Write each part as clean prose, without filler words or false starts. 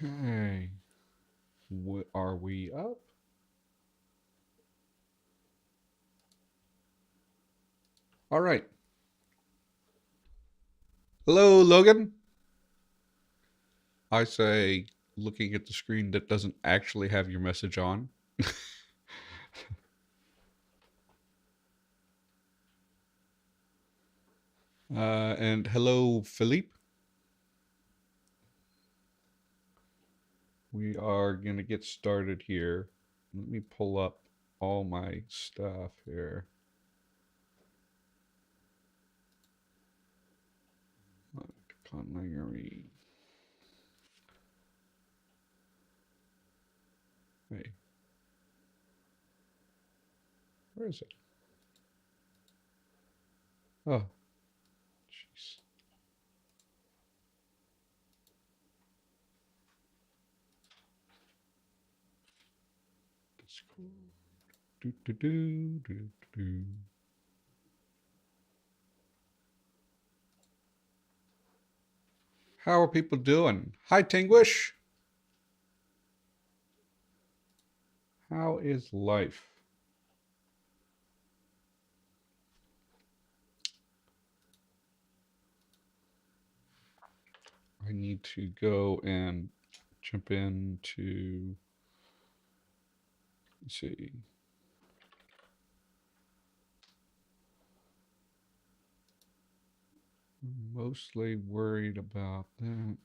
Okay. Are we up? All right. Hello, Logan. I say, looking at the screen that doesn't actually have your message on. And hello, Philippe. We are going to get started here. Let me pull up all my stuff here. Conlangery. Hey, where is it? Oh, jeez. Discord. Do, do, do, do, do. How are people doing? Hi, Tinguish. How is life? I need to go and jump into, let's see. I'm mostly worried about that.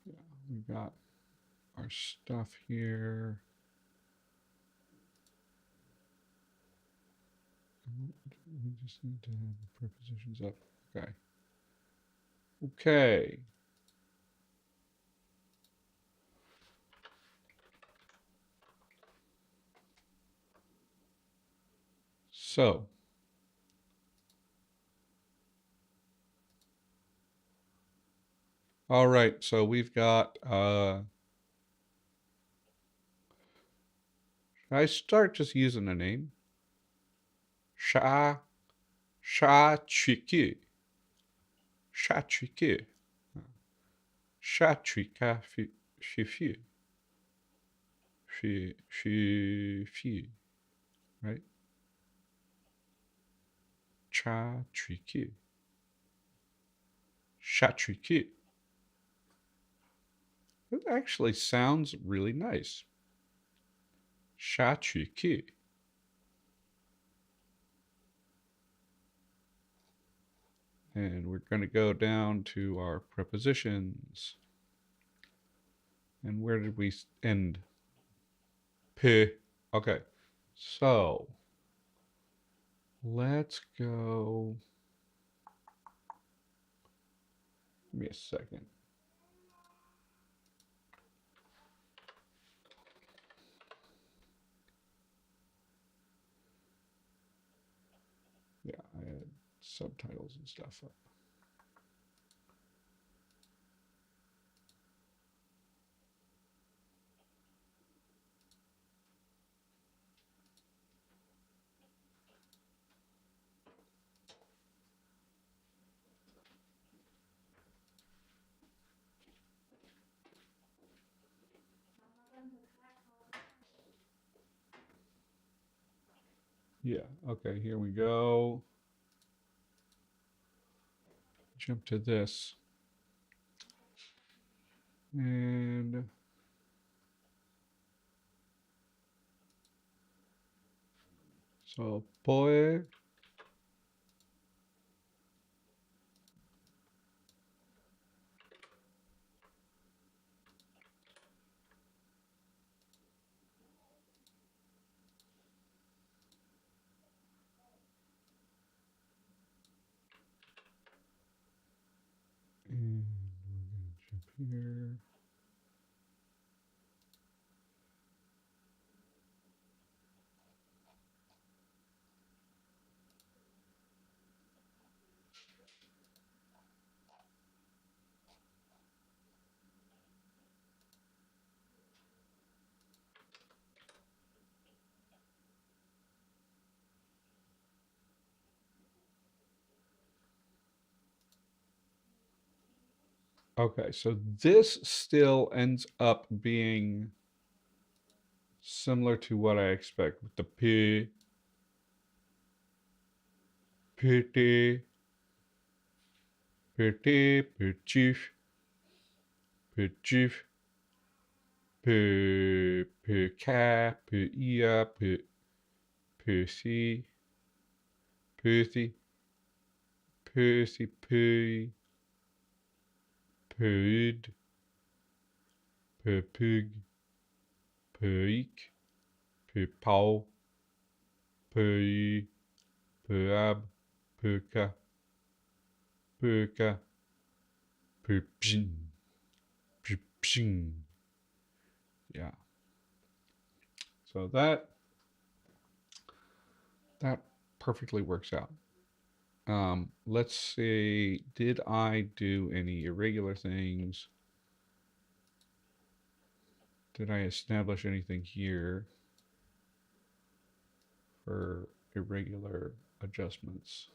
Yeah, we got our stuff here. We just need to have the prepositions up. Okay. Okay. So, all right. So we've got, I start just using a name. Sha, Sha Chiki. Sha Chiki. Sha Chika Shifi. Shi, right? Cha Chiki. Sha Chiki. It actually sounds really nice. Sha Chiki. And we're going to go down to our prepositions. And where did we end? P. Okay. So let's go. Give me a second. Yeah, I had subtitles and stuff up. Yeah, okay, here we go. Jump to this. And so, boy. And we're going to jump here. Okay, so this still ends up being similar to what I expect with the P, PT, PT, Pchief, Pchief, Pka, Pia, Pussy, Pussy, Pussy, Poo, Pud, Pug, Puik, Pau, Pui, Puab, Puka, Puka, Pupshin, Pupshin. Yeah. So that perfectly works out. Let's see. Did I do any irregular things? Did I establish anything here for irregular adjustments?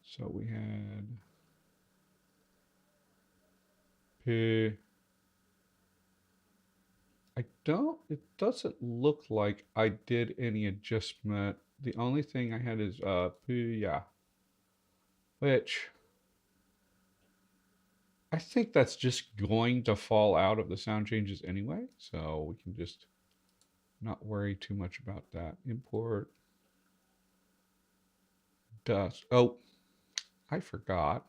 So we had P. It doesn't look like I did any adjustment. The only thing I had is P, yeah. Which I think that's just going to fall out of the sound changes anyway. So we can just not worry too much about that. Import Dusk. Oh, I forgot.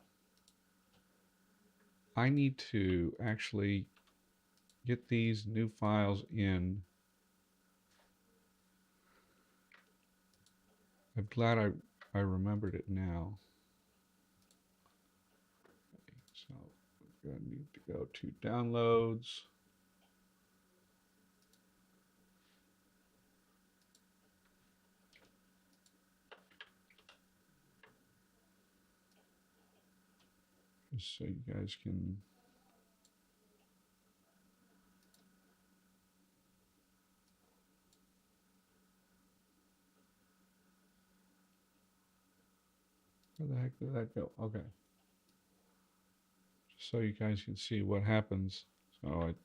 I need to actually get these new files in. I'm glad I remembered it now. Okay, so we're going to need to go to downloads. Just so you guys can. Where the heck did that go? Okay. Just so you guys can see what happens. So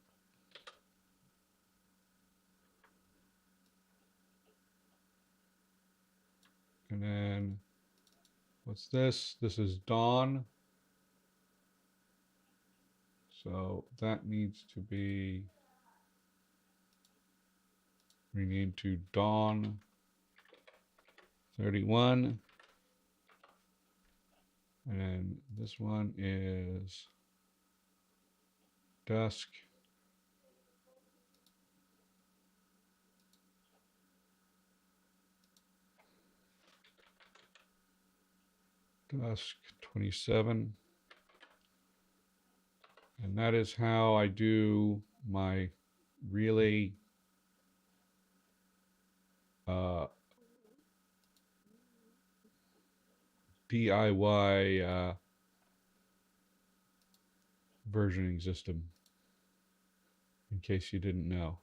and then what's this? This is dawn. So that needs to be renamed to dawn 31. And then this one is dusk. Dusk 27. And that is how I do my really DIY versioning system, in case you didn't know.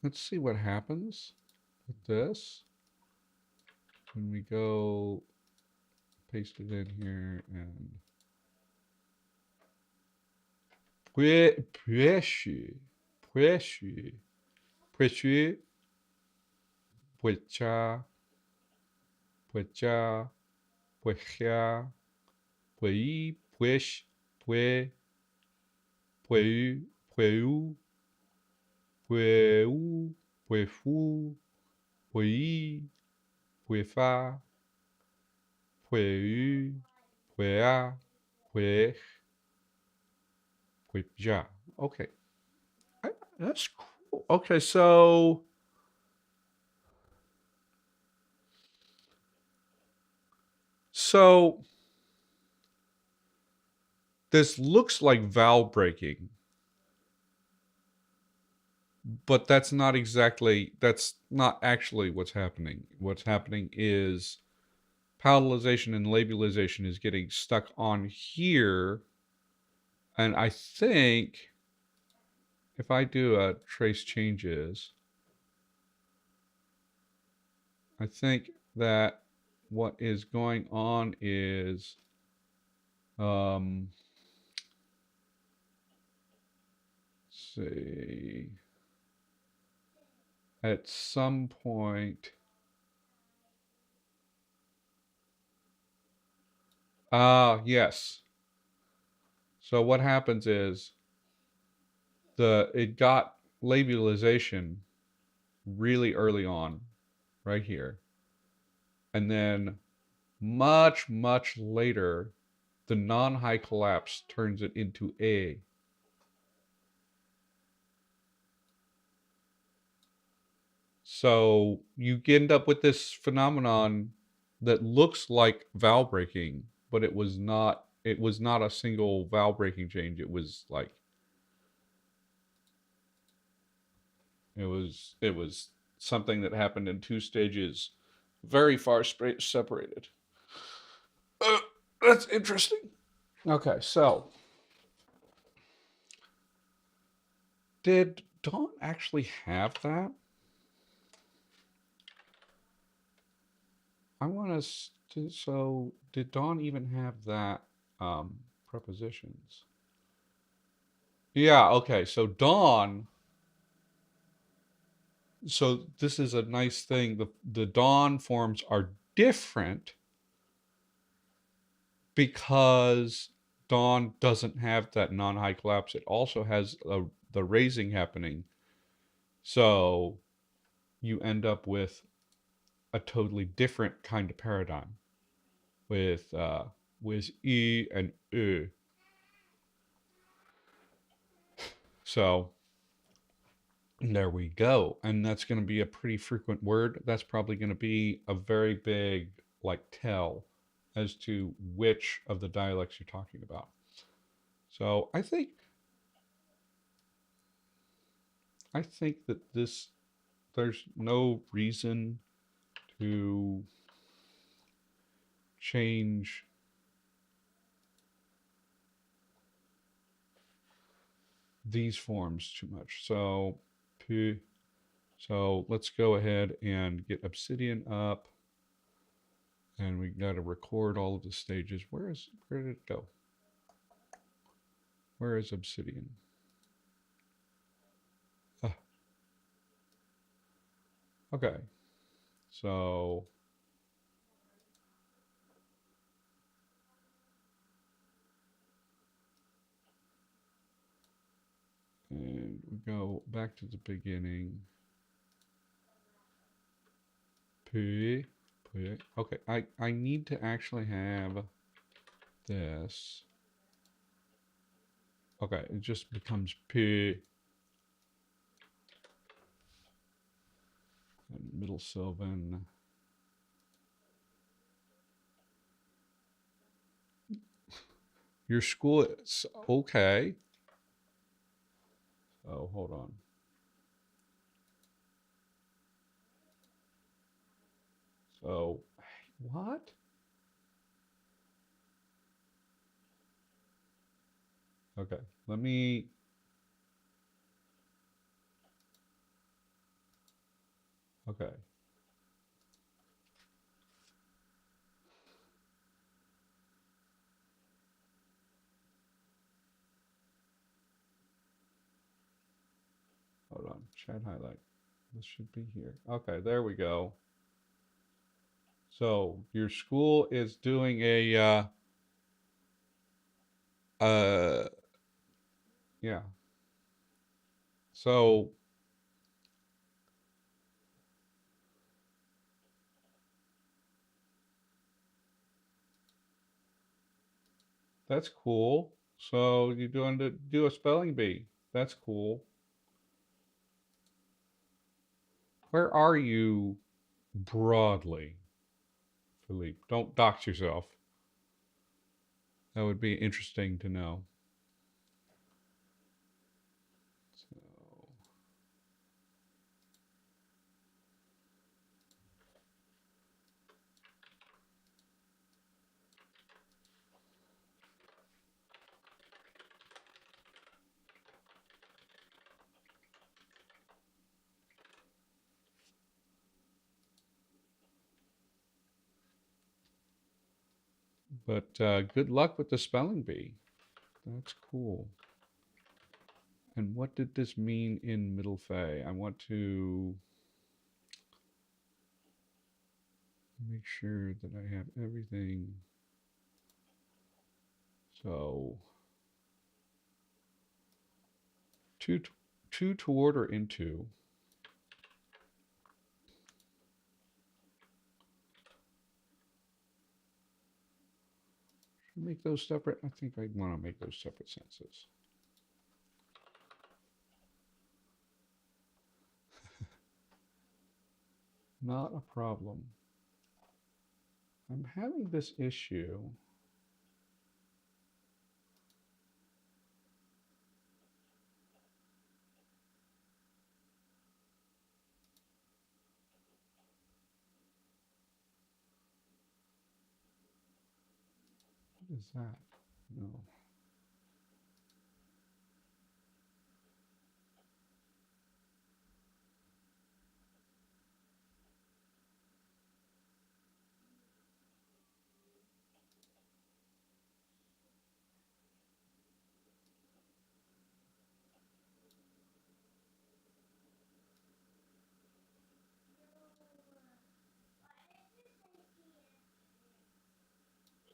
Let's see what happens with this. When we go paste it in here and pressure, puecha, puecha, pueja, puei, pues, pue, pueu, pueu, pueu, puefu, puei, puefa, pueu, puea, puej, pueja. Okay. That's cool. Okay, so this looks like vowel breaking, but that's not actually what's happening. What's happening is palatalization and labialization is getting stuck on here. And I think if I do a trace changes, I think that what is going on is, let's see, at some point, yes. So what happens is it got labialization really early on, right here. And then much, much later, the non-high collapse turns it into A. So you end up with this phenomenon that looks like vowel breaking, but it was not a single vowel breaking change. It was like it was something that happened in two stages, very far separated. That's interesting. Okay, so did Dawn actually have that? I want to. So did Dawn even have that prepositions? Yeah. Okay. So Dawn. So this is a nice thing. The Dawn forms are different because Dawn doesn't have that non-high collapse. It also has the raising happening. So you end up with a totally different kind of paradigm with E and Ö. So there we go. And that's going to be a pretty frequent word. That's probably going to be a very big like tell as to which of the dialects you're talking about. So I think that there's no reason to change these forms too much. So let's go ahead and get Obsidian up, and we got to record all of the stages. Where did it go? Where is Obsidian? Okay, so and we go back to the beginning. P. Okay, I need to actually have this. Okay, it just becomes P. And middle Sylvan. Your school is okay. Oh, hold on. So, what? Okay, let me. Okay. Hold on. Chat highlight. This should be here. Okay, there we go. So your school is doing uh yeah. So that's cool. So you're doing to do a spelling bee. That's cool. Where are you broadly, Philippe? Don't dox yourself. That would be interesting to know. So, But good luck with the spelling bee. That's cool. And what did this mean in Middle Fay? I want to make sure that I have everything. So two, two toward or into. Should I make those separate? I think I want to make those separate sentences. Not a problem. I'm having this issue. What is that? No.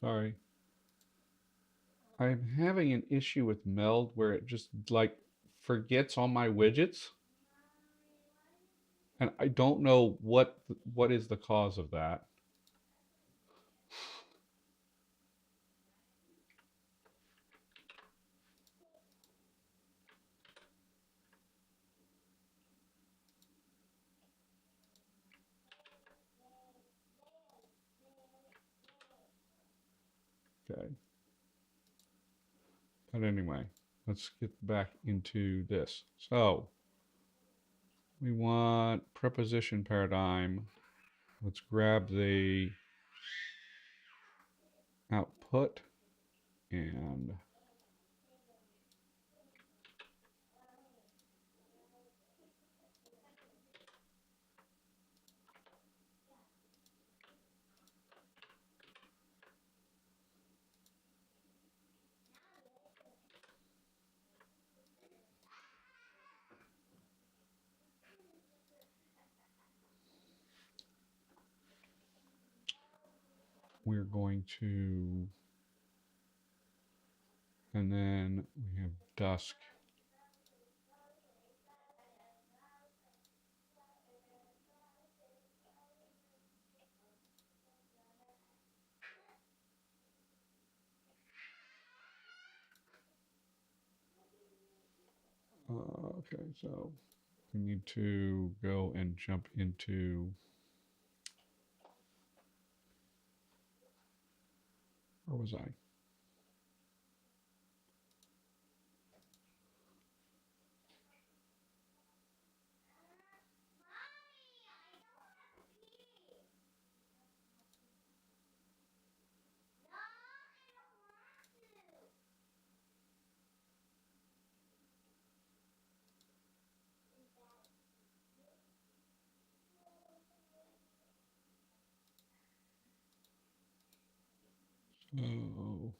Sorry. I'm having an issue with Meld where it just like forgets all my widgets, and I don't know what is the cause of that. Okay. But anyway, let's get back into this. So we want preposition paradigm. Let's grab the output and we're going to, and then we have Dusk. Okay, so we need to go and jump into, where was I? So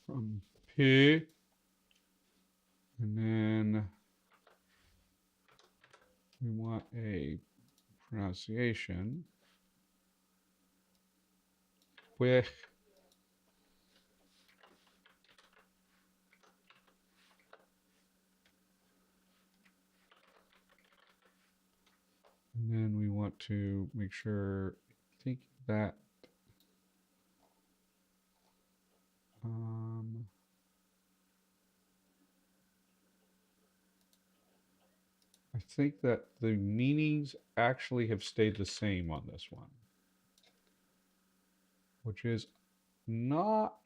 from P, and then we want a pronunciation with, and then we want to make sure, I think that I think that the meanings actually have stayed the same on this one, which is not,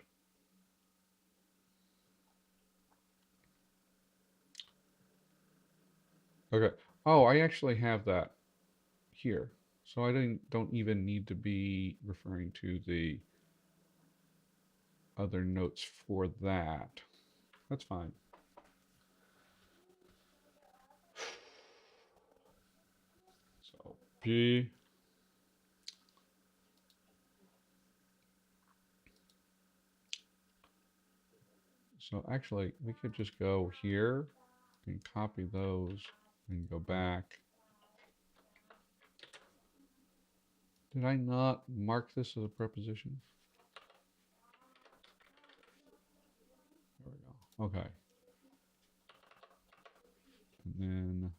okay. Oh, I actually have that here. So I don't even need to be referring to the other notes for that. That's fine. So P. So actually, we could just go here and copy those and go back. Did I not mark this as a preposition? There we go. Okay. And then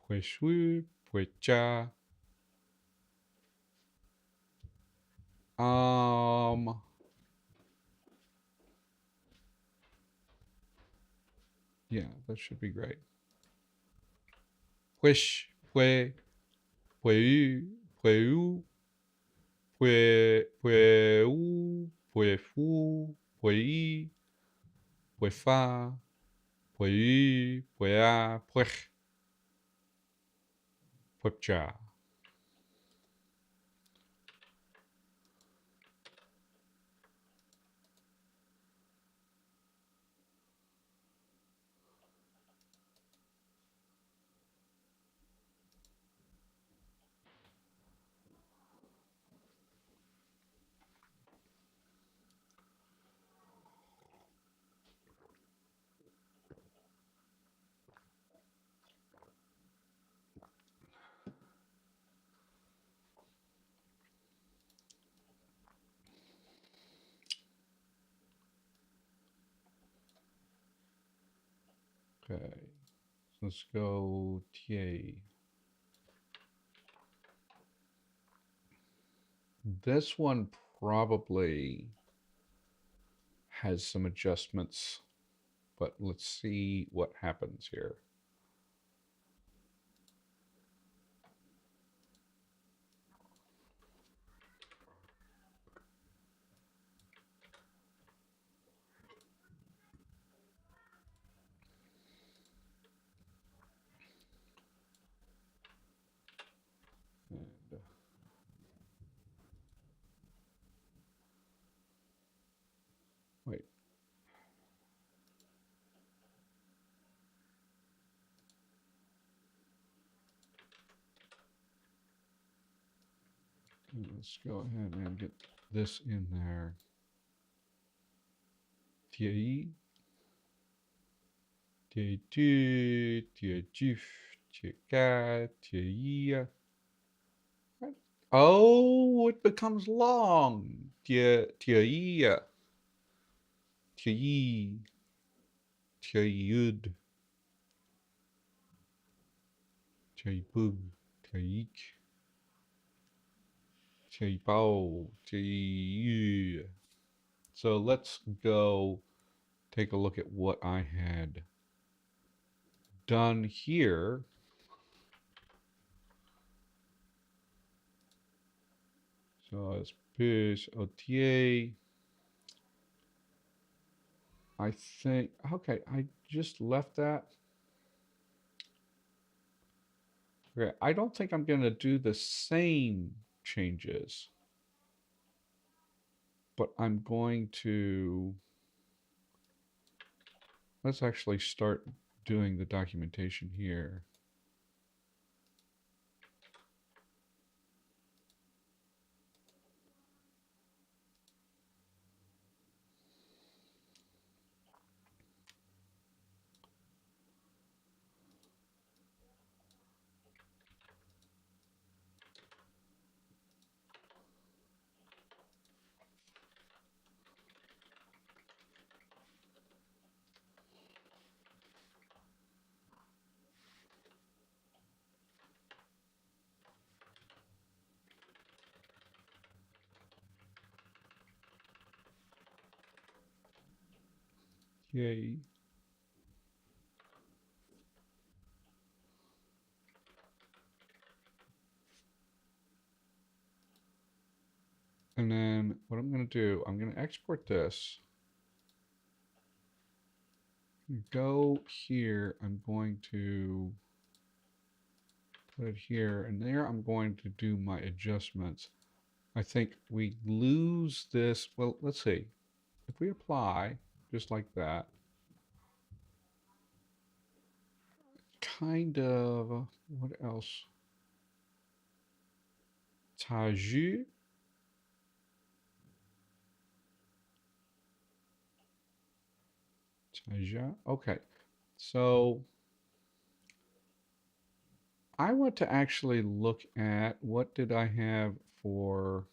pues pues ya. Yeah, that should be great. Pues, pues, pues, pues, pues, pues, pues, pues, pues, fa, pues, pues, pues, ya. Okay, so let's go TA. This one probably has some adjustments, but let's see what happens here. And, wait. Let's go ahead and get this in there. TAE, TAE2, TAE2, TAE4, TAE. Oh, it becomes long. TAE, TAE, TAEUD, TAEPUG, TAEIK, TAEPAO, TAEU. So let's go take a look at what I had done here. So it's push OTA. I think, okay, I just left that. Okay, I don't think I'm going to do the same changes, but I'm going to, let's actually start doing the documentation here. Yay. And then what I'm going to do, I'm going to export this. Go here. I'm going to put it here. And there I'm going to do my adjustments. I think we lose this. Well, let's see. If we apply just like that, kind of, what else? 差距, okay. So I want to actually look at what did I have for,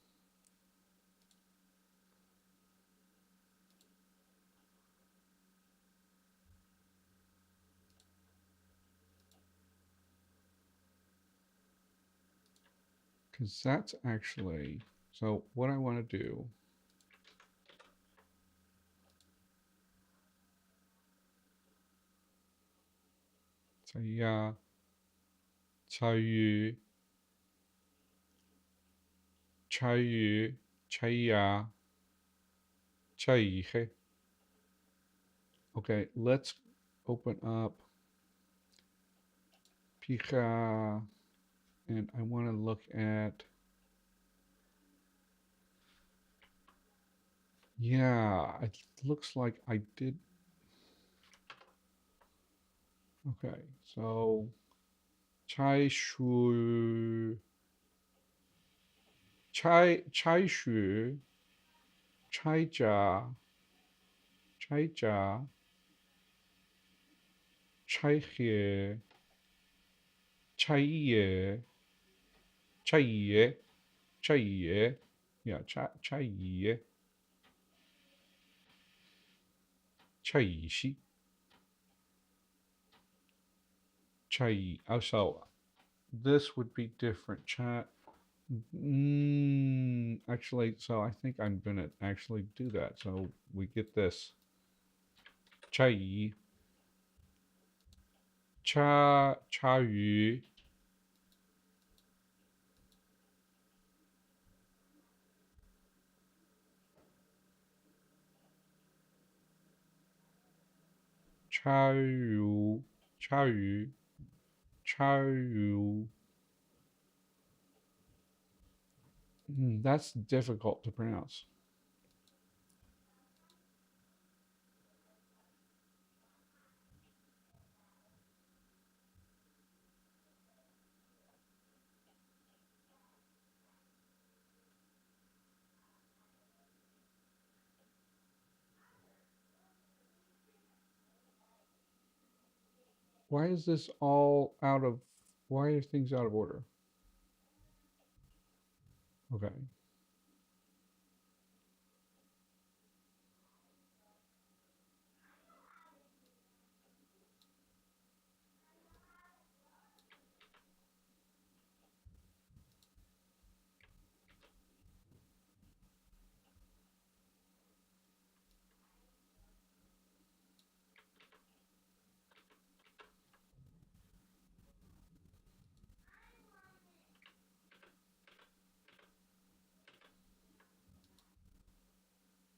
because that's actually, so what I want to do, so yeah, 差异, 差异, 差异啊, 差异, okay, let's open up Pika, and I want to look at, yeah, it looks like I did, okay, so, 拆书, 拆书, 拆家, 拆家, 拆黑, 拆业, 拆业, 拆业, yeah, 拆业, 拆西, 拆, oh, so this would be different. Chat. Actually, so I think I'm gonna actually do that. So we get this. 拆, 茶余, 茶余, 茶余, 茶余. That's difficult to pronounce. Why is this all out of, why are things out of order? Okay.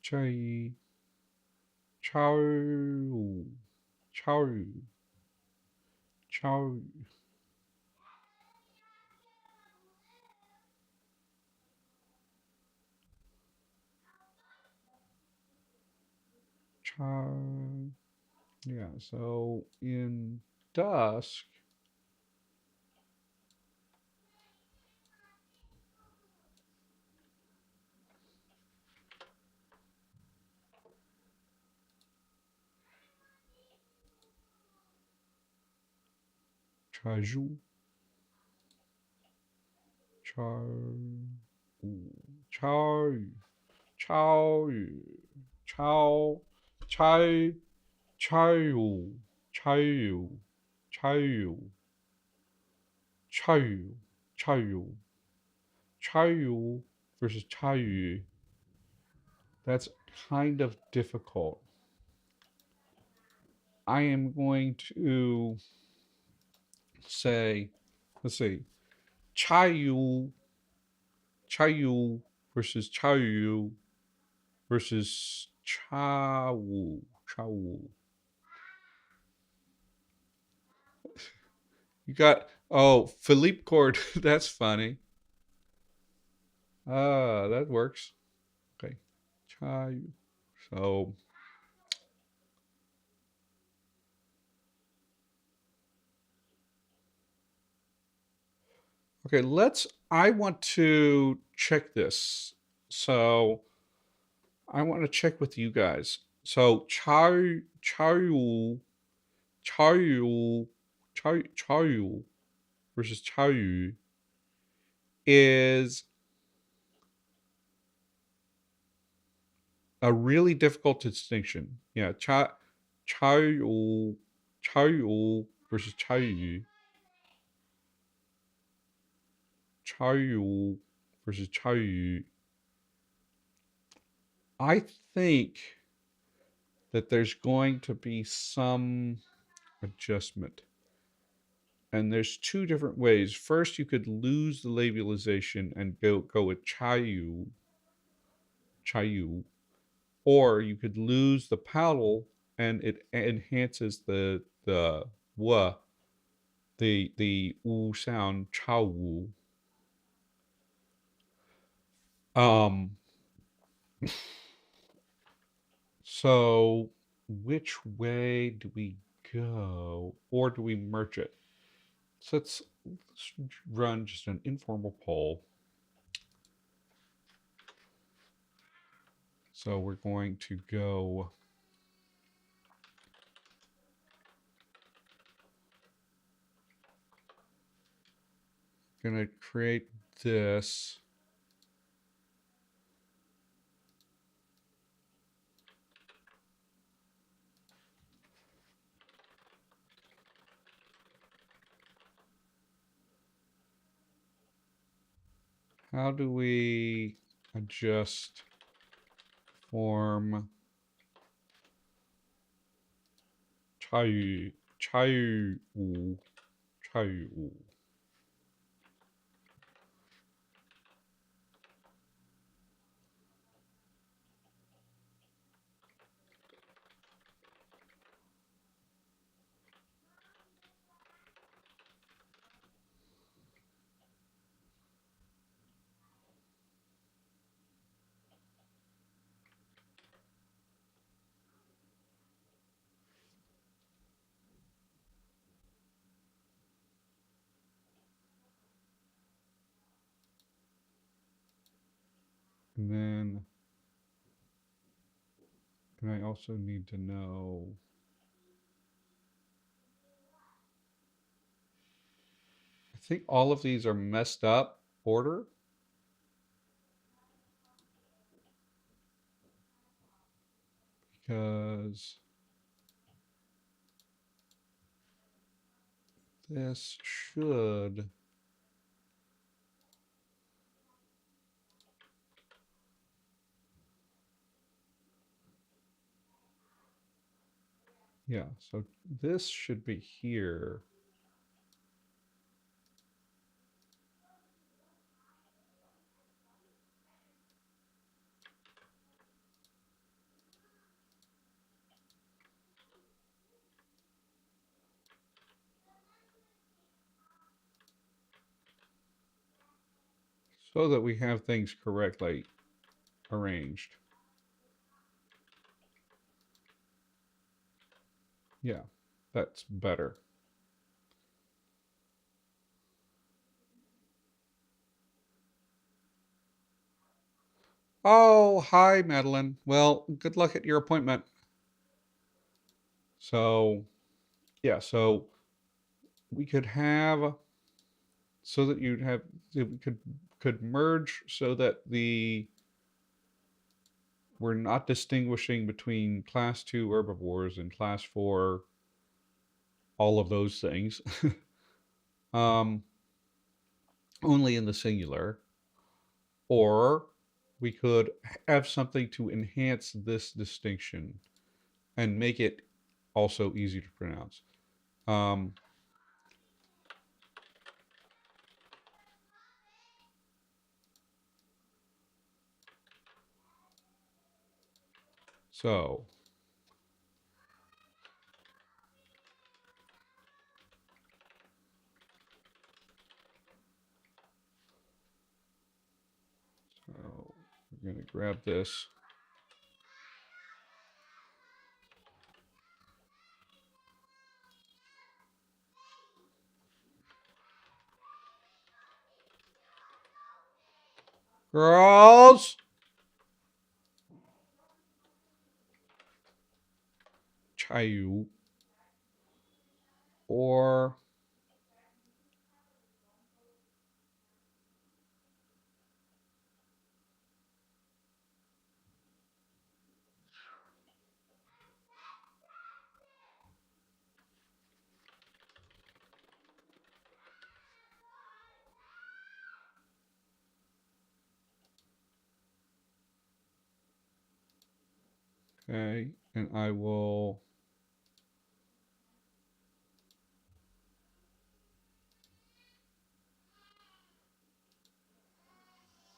茶余, 茶余, 茶余, 茶余, 茶, yeah, so in Dusk, 茶如, 茶如, 茶余, 茶余, 茶, 茶, 茶如, 茶如, 茶如, 茶如, 茶如, 茶如 versus 茶余. That's kind of difficult. I am going to say, let's see, Chayu, Chayu versus Chayu versus Chawu, Chawu. You got, oh, Philippe Cord. That's funny. That works. Okay. Chayu. So, okay, I want to check this. So, I want to check with you guys. So, Chayu, Chayu, Chayu versus Chayu is a really difficult distinction. Yeah, Chayu, Chayu versus Chayu, Chayu versus Chayu. I think that there's going to be some adjustment. And there's two different ways. First, you could lose the labialization and go with Chayu, Chayu, or you could lose the paddle and it enhances the w, the u sound, Chawu. Um, so which way do we go, or do we merge it? So let's run just an informal poll. So we're going to go. Going to create this. How do we adjust form Chayu, Chayu, Chayu? And then, and I also need to know. I think all of these are messed up order. Because this should. Yeah, so this should be here. So that we have things correctly arranged. Yeah, that's better. Oh, hi, Madeline. Well, good luck at your appointment. So, yeah, so we could have, so that you'd have, we could merge so that we're not distinguishing between class 2 herbivores and class 4, all of those things. um, only in the singular. Or we could have something to enhance this distinction and make it also easy to pronounce. Um, so we're going to grab this. Girls! Chayu. Or okay, and I will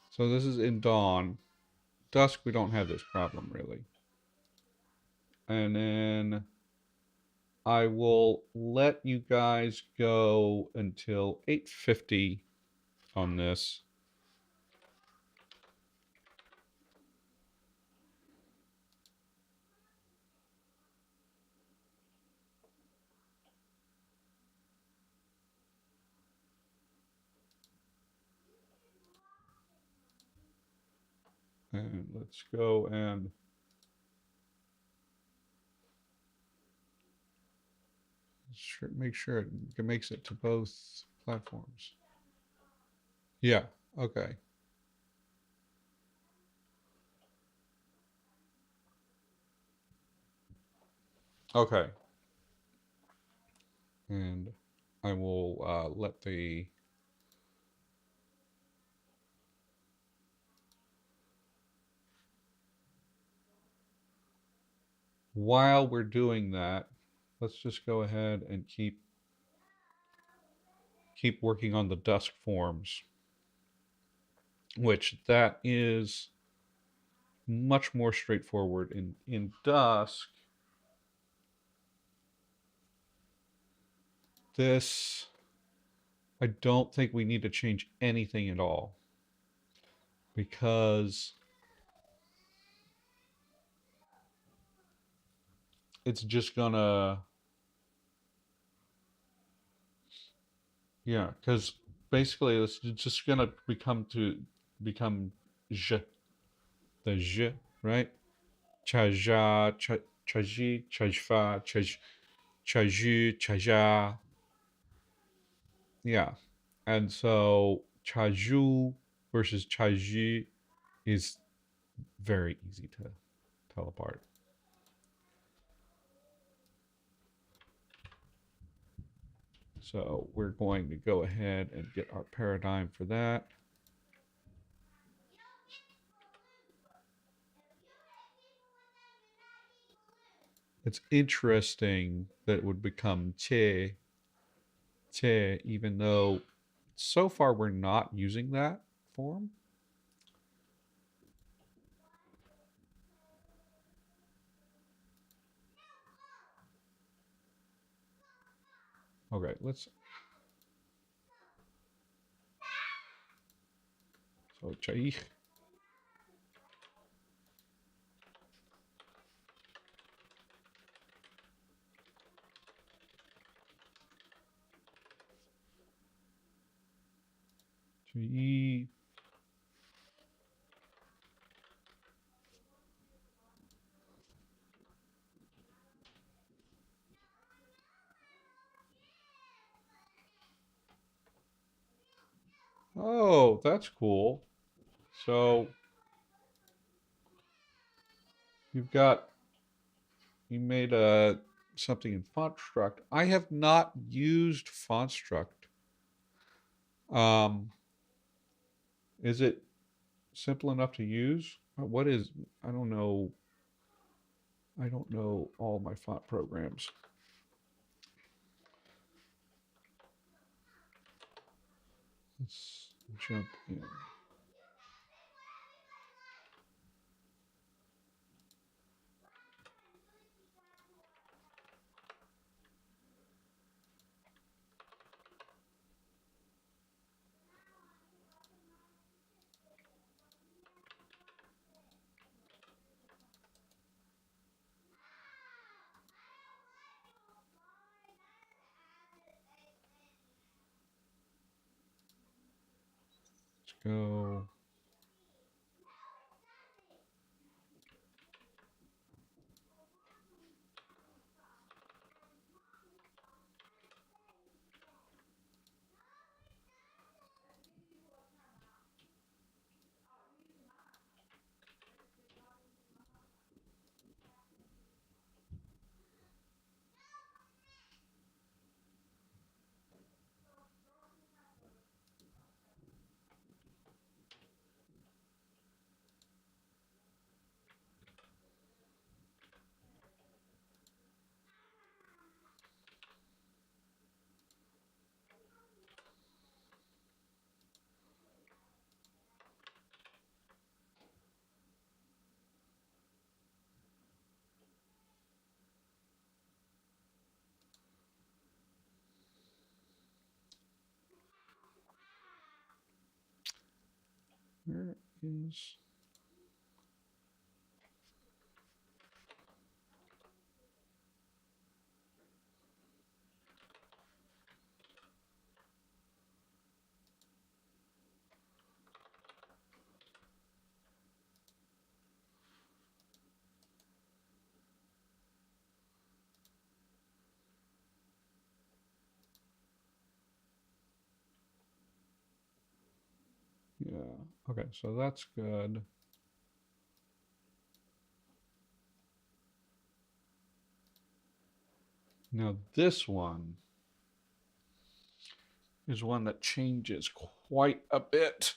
so this is in dawn. Dusk we don't have this problem really. And then I will let you guys go until 8:50 on this. And let's go and make sure it makes it to both platforms. Yeah, okay. Okay. And I will let the while we're doing that, let's just go ahead and keep working on the Dusk forms, which that is much more straightforward in Dusk. This I don't think we need to change anything at all because it's just gonna yeah, because basically it's just gonna become j the j, right? Chaja, chaji, chajfa, chaju, chaja. Yeah. And so chaju versus chaji is very easy to tell apart. So we're going to go ahead and get our paradigm for that. It's interesting that it would become che, even though so far we're not using that form. Okay, let's. So chai. Chai. Oh, that's cool. So you've got you made a something in FontStruct. I have not used FontStruct. Um, is it simple enough to use? What is I don't know. I don't know all my font programs. Let's jump in. Let's go. Where is... Yeah. Okay, so that's good. Now this one is one that changes quite a bit.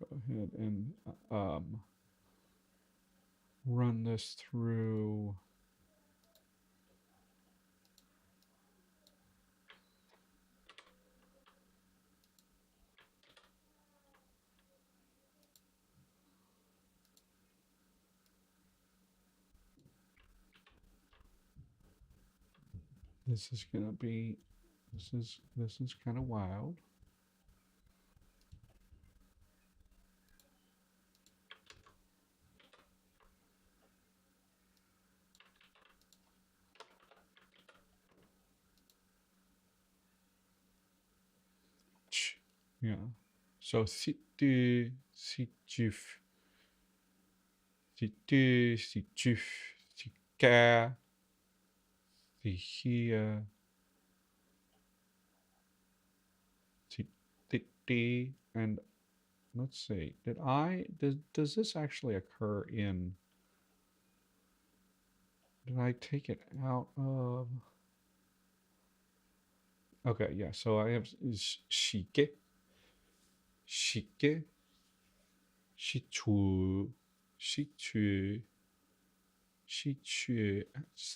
Go ahead and run this through. This is gonna be, this is kind of wild. Yeah. So si tu, si tu, si tu, si tu, si ka, si here, si ti, and let's see. Does this actually occur in? Did I take it out of? Okay, yeah. So I have shike, shike, shichu, shichu, shichu.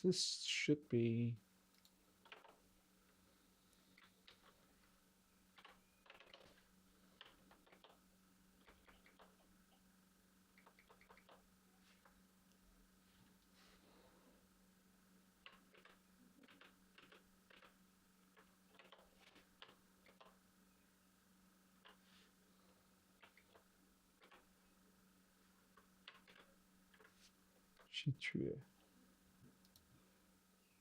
This should be. 喜鹊，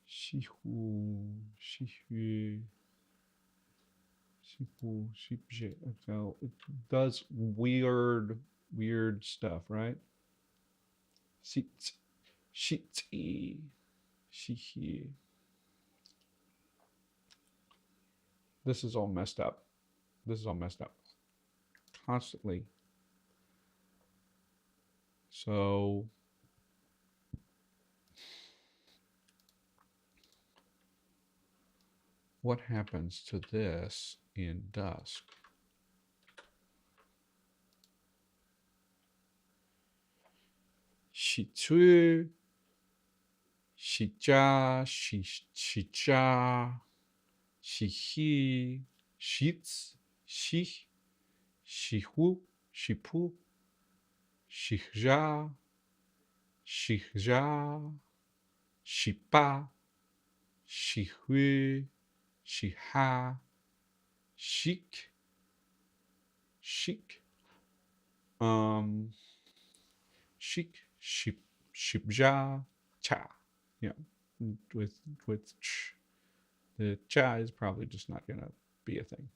西湖，西湖，西湖, so it does weird stuff, right? Sheet, sheet, she. This is all messed up. This is all messed up. Constantly. So what happens to this in Dusk? Shitsu, shija, shija, shihi, shits, shih, shihu, shipu, shihja, shihja, shipa, shihui, shiha, shik, shik, shik, ship, shipja, cha. Yeah, with ch. The cha is probably just not gonna be a thing.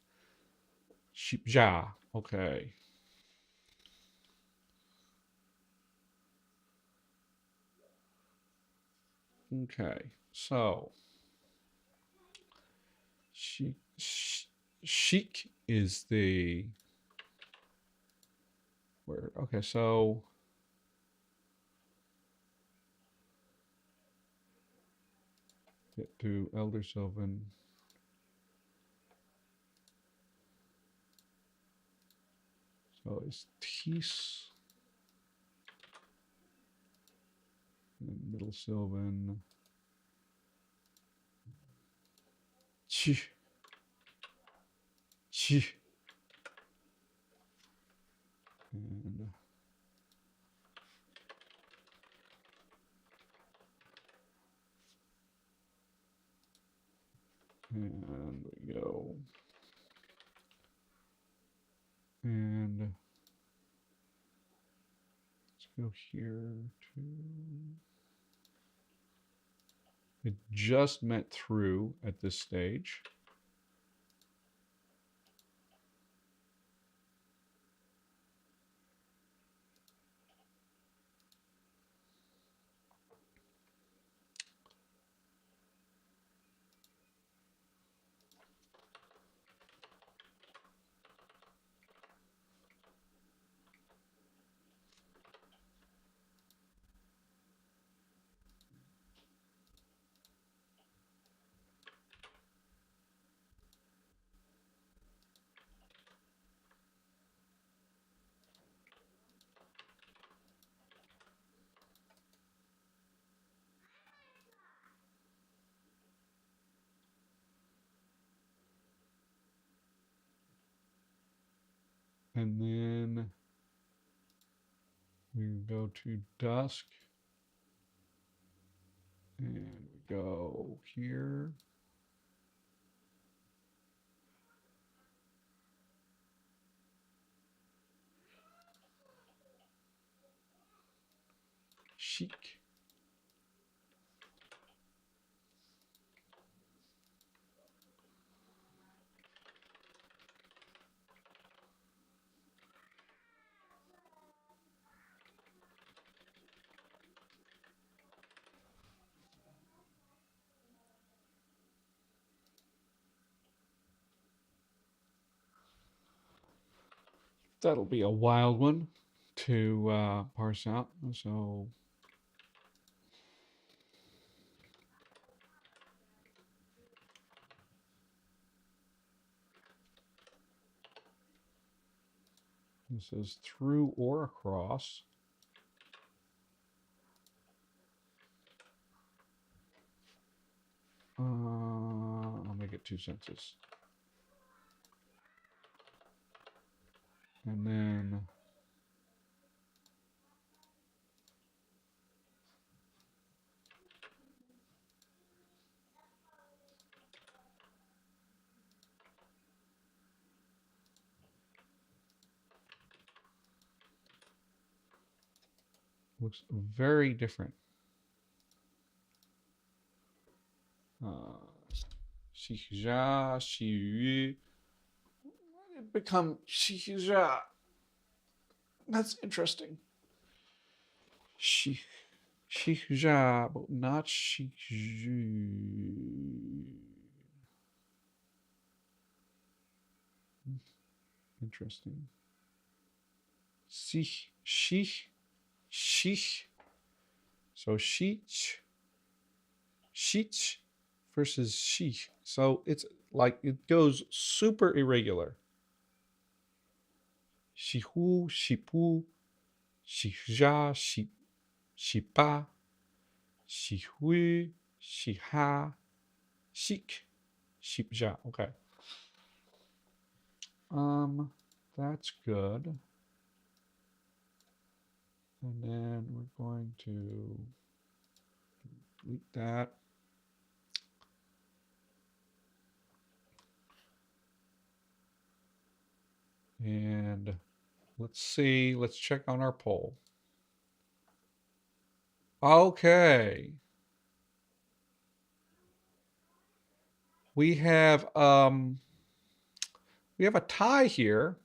Shipja. Okay. Okay. So chic is the word. Okay, so get to Elder Sylvan. So it's Tis and Middle Sylvan. Ch. Ch. And we go. And let's go here to. It just met through at this stage. And then we go to Dusk. And we go here. Chic. That'll be a wild one to parse out. So this is through or across. I'll make it 2 senses. And then looks very different. xija, xiyu. It become xija. That's interesting. Xija, but not xiju. Interesting. Sich, shich, shich. So shich, shich versus shich. So it's like it goes super irregular. Shihu, shipu, shija, shipa, shihui, shiha, shik, shipja. Okay. That's good. And then we're going to delete that. And let's see, let's check on our poll. Okay. We have a tie here.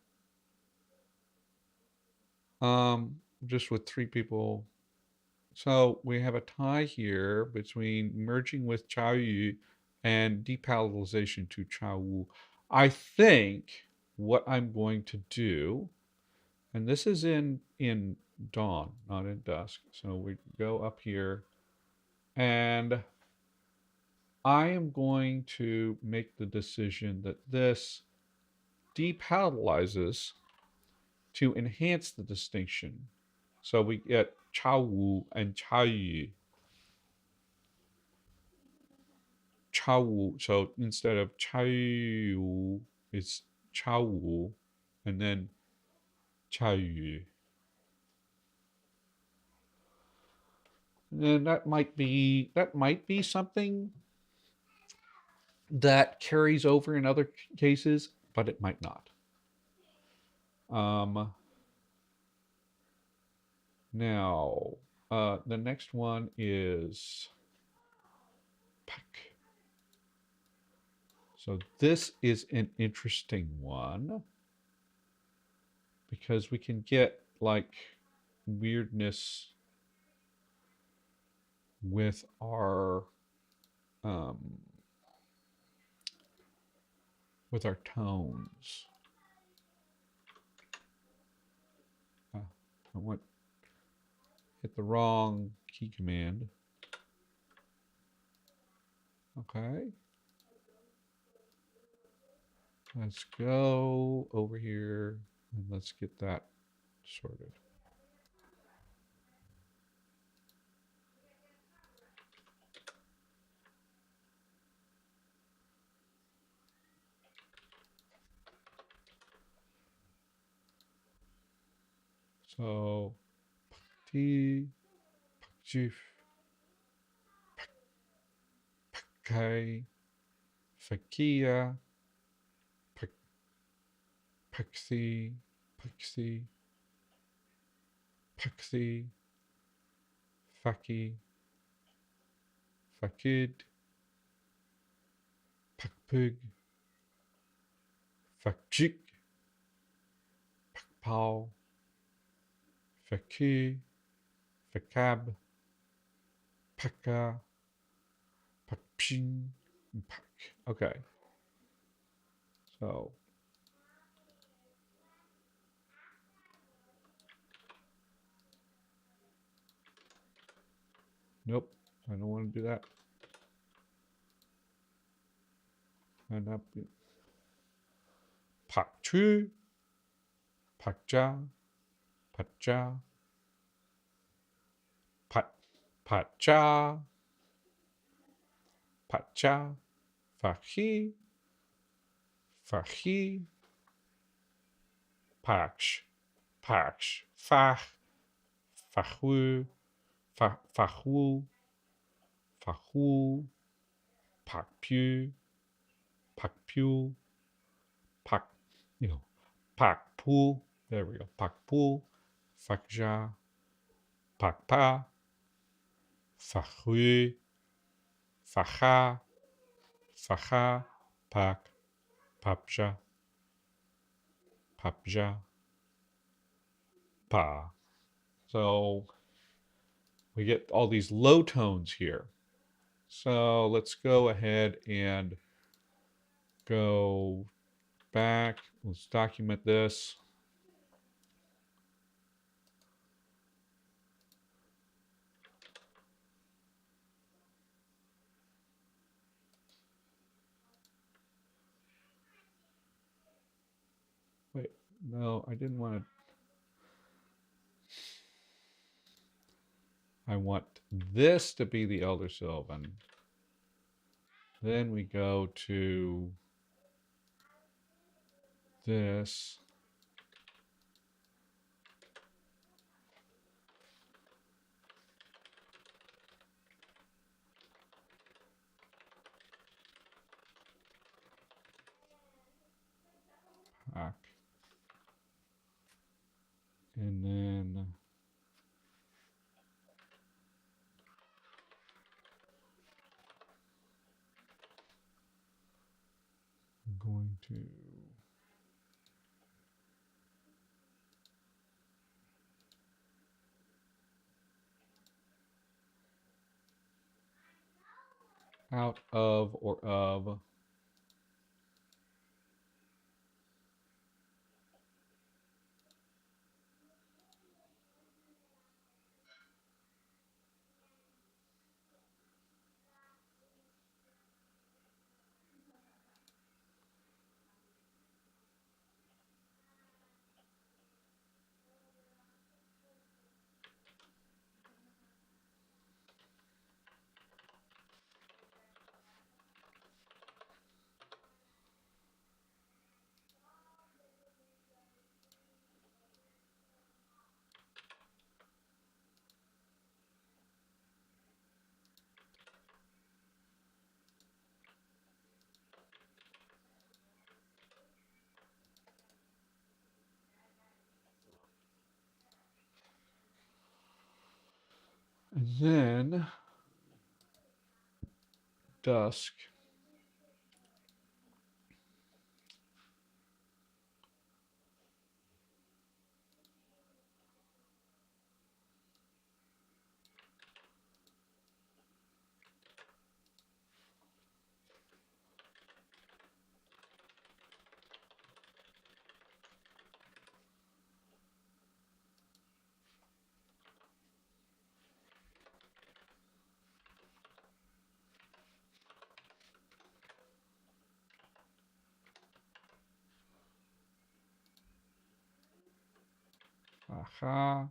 Just with 3 people. So we have a tie here between merging with Chao Yu and depalatalization to Chao Wu. I think what I'm going to do, and this is in dawn, not in dusk. So we go up here, and I am going to make the decision that this depalatalizes to enhance the distinction. So we get Chao Wu and Chao Yu. Chao Wu. So instead of Chao Yu, it's Chao Wu, and then Chao Yu. And that might be something that carries over in other cases, but it might not. Now, the next one is Peck. So this is an interesting one because we can get like weirdness with our tones. I went hit the wrong key command. Okay. Let's go over here and let's get that sorted. So, T, Jif, K, Fakia, Pixie, Pixie, Pixie, Faki, Fakid, Pakpig, Fakjik, Pakpao, Faki, Fakab, Paka, Pakpshin, and Pak. Okay. So nope, I don't want to do that. And up Pak Chu, Pak Ja, Pat Ja, Pat Pat Ja, Pat Ja, Fahi, Fahi, Paksh, Paksh, Fach, Fahu, Fahu, Fahu, Pakpu, Pakpu, Pak, Pakpu. There we go. Pakpu, Fakja, Pakpa, Fahu, Faha, Faha, Pak, papja, papja, pa. So we get all these low tones here. So let's go ahead and go back. Let's document this. Wait, no, I didn't want to. I want this to be the elder Sylvan. Then we go to this. Pack. And then I'm going to out of or of. And then Dusk. Aha.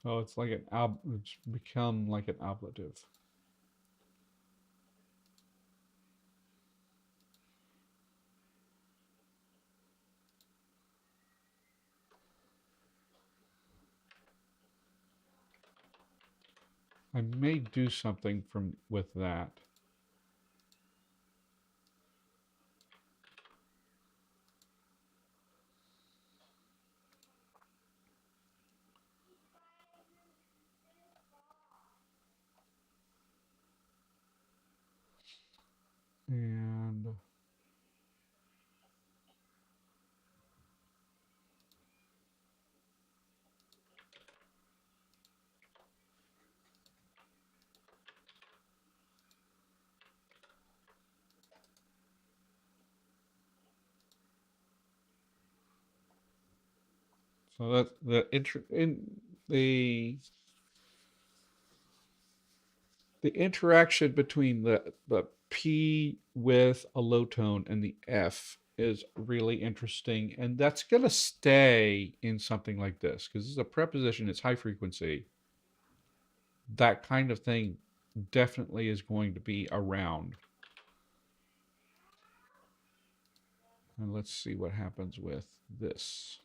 So it's like it's become like an ablative. I may do something with that. And so that the the interaction between the P with a low tone and the F is really interesting, and that's going to stay in something like this because this is a preposition, it's high frequency. That kind of thing definitely is going to be around. And let's see what happens with this.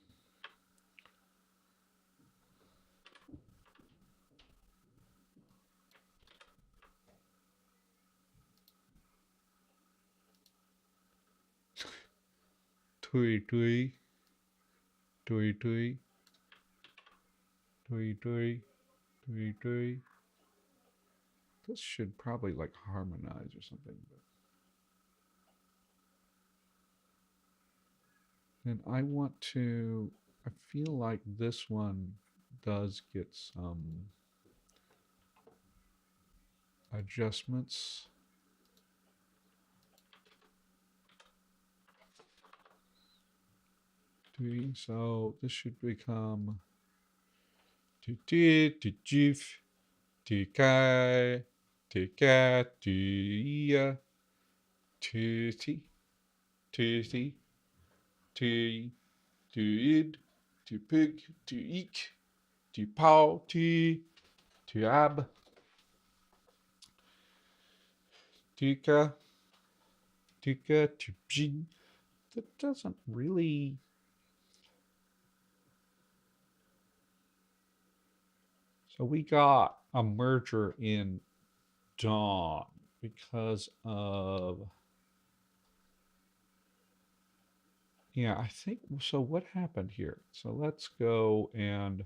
tui tui, tui tui, tui tui, tui tui. This should probably like harmonize or something. And I want to, I feel like this one does get some adjustments. So this should become to jif, to kai, to ka, to ya, to ti, to ti, to id, to pig, to eek, to pow, to ab, tika, tika, to jing. That doesn't really. So we got a merger in dawn because of, yeah, I think so. What happened here? So let's go and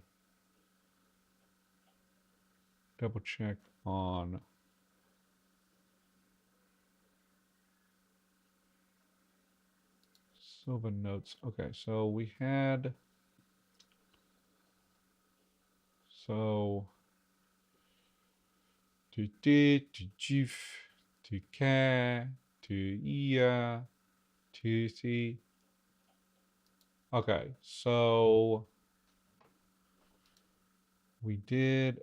double check on Sylvan notes. Okay, so we had, so to di, to jif, to ka, to ia, to si. Okay, so we did,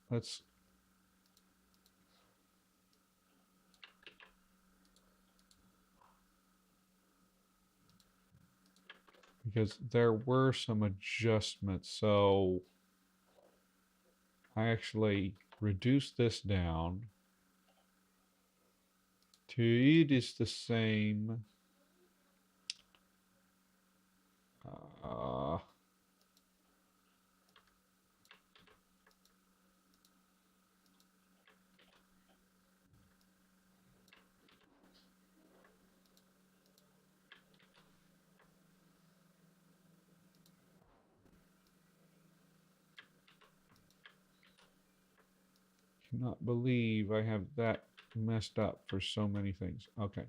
let's, because there were some adjustments. So I actually reduced this down. To eat is the same. Uh, cannot believe I have that messed up for so many things. Okay.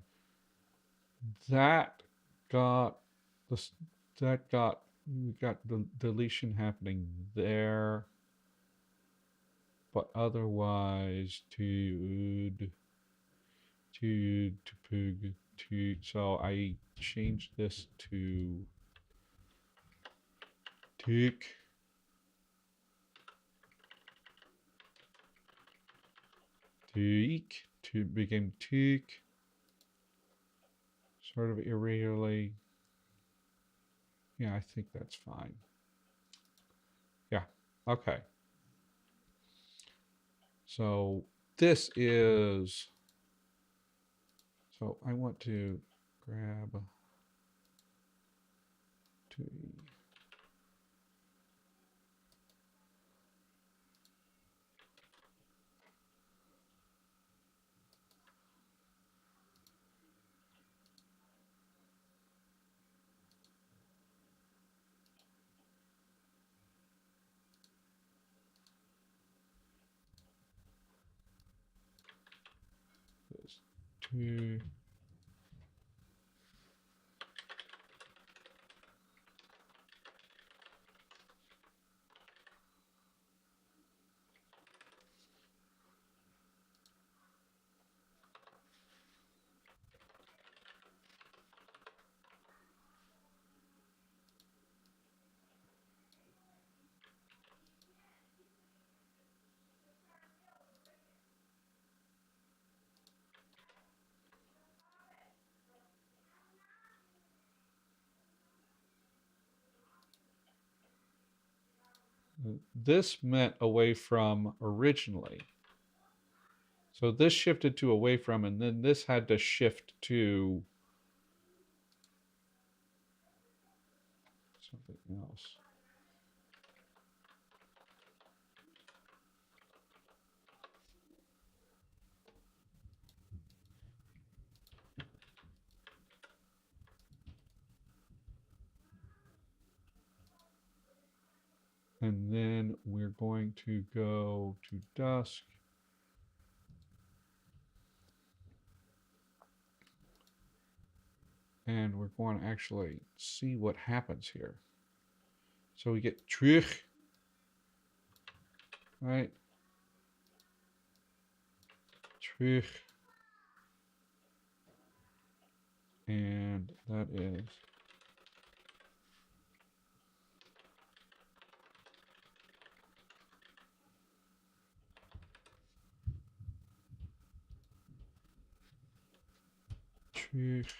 That got this, that got, we got the deletion happening there, but otherwise to pug to, so I changed this to tick, tick, to became tick, sort of irregularly. Yeah, I think that's fine. Yeah, okay. So this is, so I want to grab to this to this meant away from originally. So this shifted to away from, and then this had to shift to something else. And then we're going to go to Dusk. And we're going to actually see what happens here. So we get Trich, right? Trich. And that is Trich.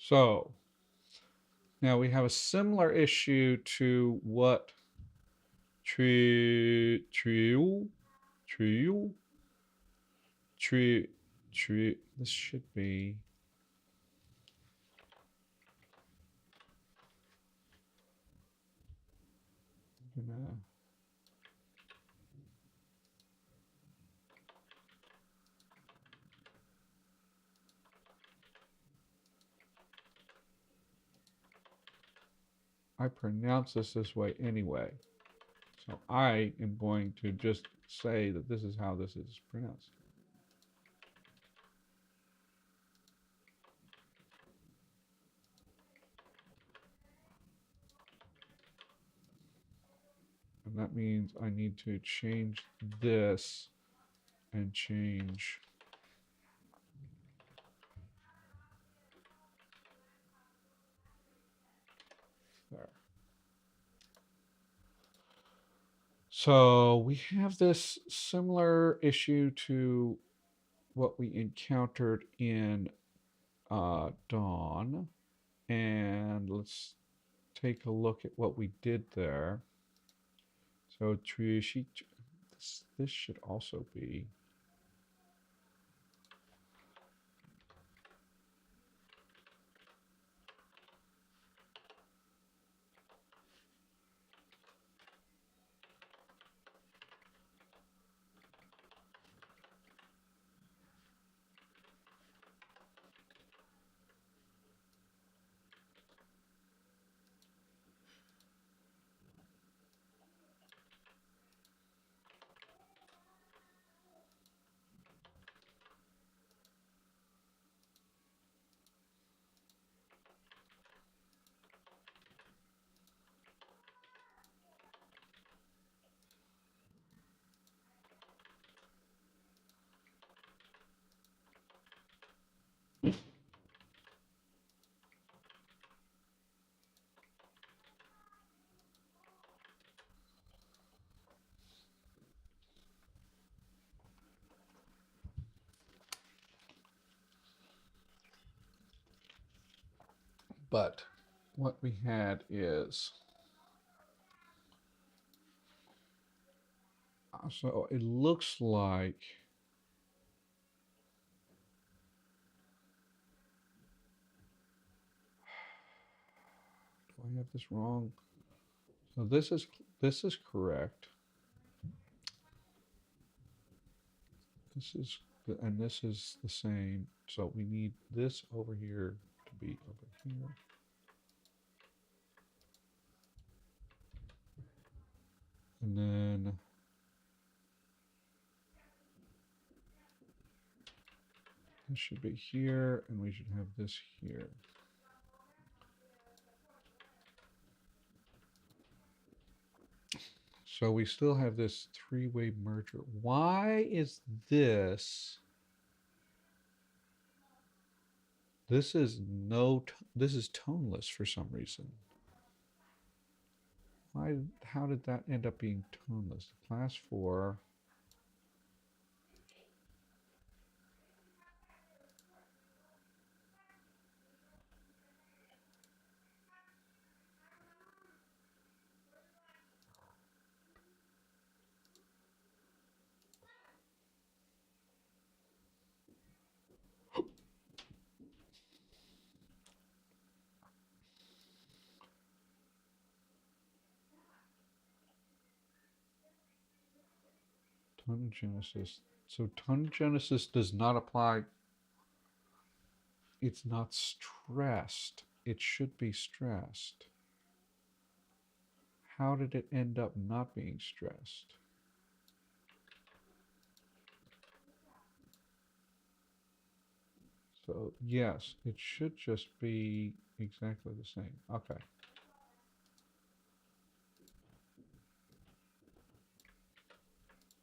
So now we have a similar issue to what trio, trio, trio, trio. This should be. Gonna, I pronounce this way anyway. So I am going to just say that this is how this is pronounced. And that means I need to change this and change there. So we have this similar issue to what we encountered in Dawn. And let's take a look at what we did there. So this should also be. But what we had is, so it looks like, do I have this wrong? So this is correct. And this is the same. So we need this over here to be over here. And then This should be here, and we should have this here. So we still have this three-way merger. Why is this? This is this is toneless for some reason. Why? How did that end up being toneless? Class 4. Tonogenesis. So tonogenesis does not apply. It's not stressed. It should be stressed. How did it end up not being stressed? So yes, it should just be exactly the same. Okay.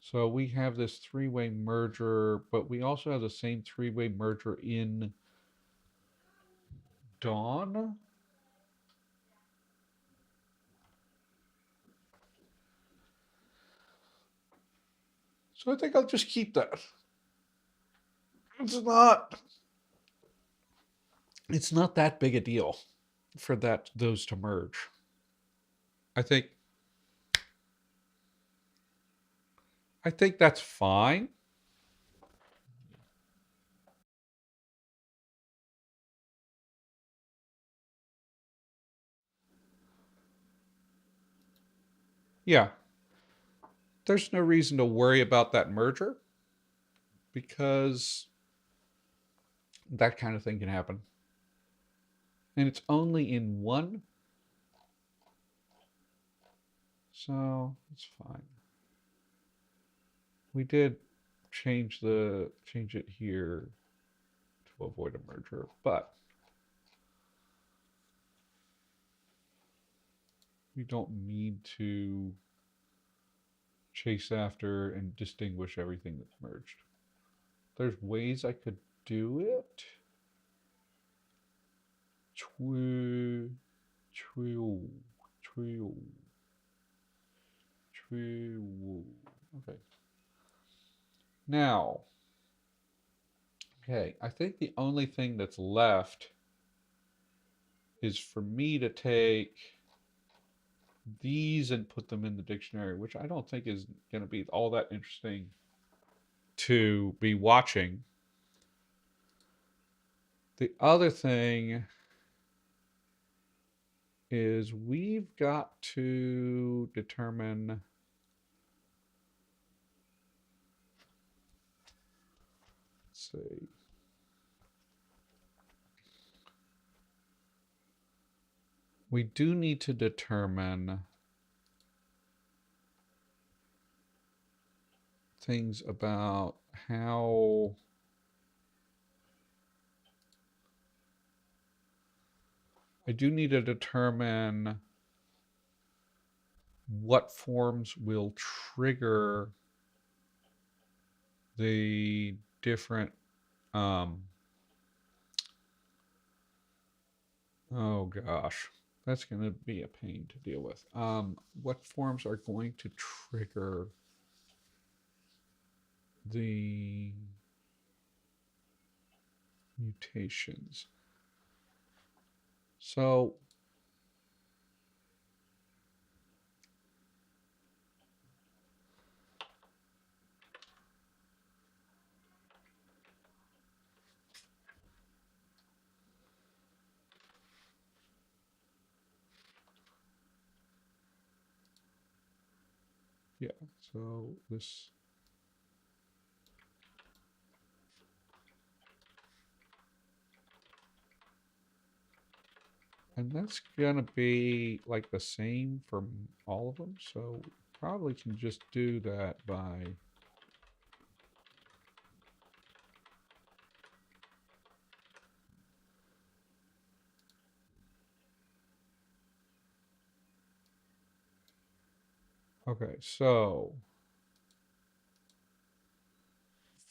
So we have this three-way merger, but we also have the same three-way merger in Dawn. So I think I'll just keep that. It's not that big a deal for those to merge. I think that's fine. Yeah. There's no reason to worry about that merger because that kind of thing can happen. And it's only in one. So it's fine. We did change it here to avoid a merger, but we don't need to chase after and distinguish everything that's merged. There's ways I could do it. True. Okay. Now, okay, I think the only thing that's left is for me to take these and put them in the dictionary, which I don't think is going to be all that interesting to be watching. The other thing is we've got to determine, let's see, we do need to determine things about how I do need to determine what forms will trigger the different oh gosh, that's going to be a pain to deal with. What forms are going to trigger the mutations? So yeah, so this, and that's gonna be like the same for all of them, so probably can just do that by Okay, so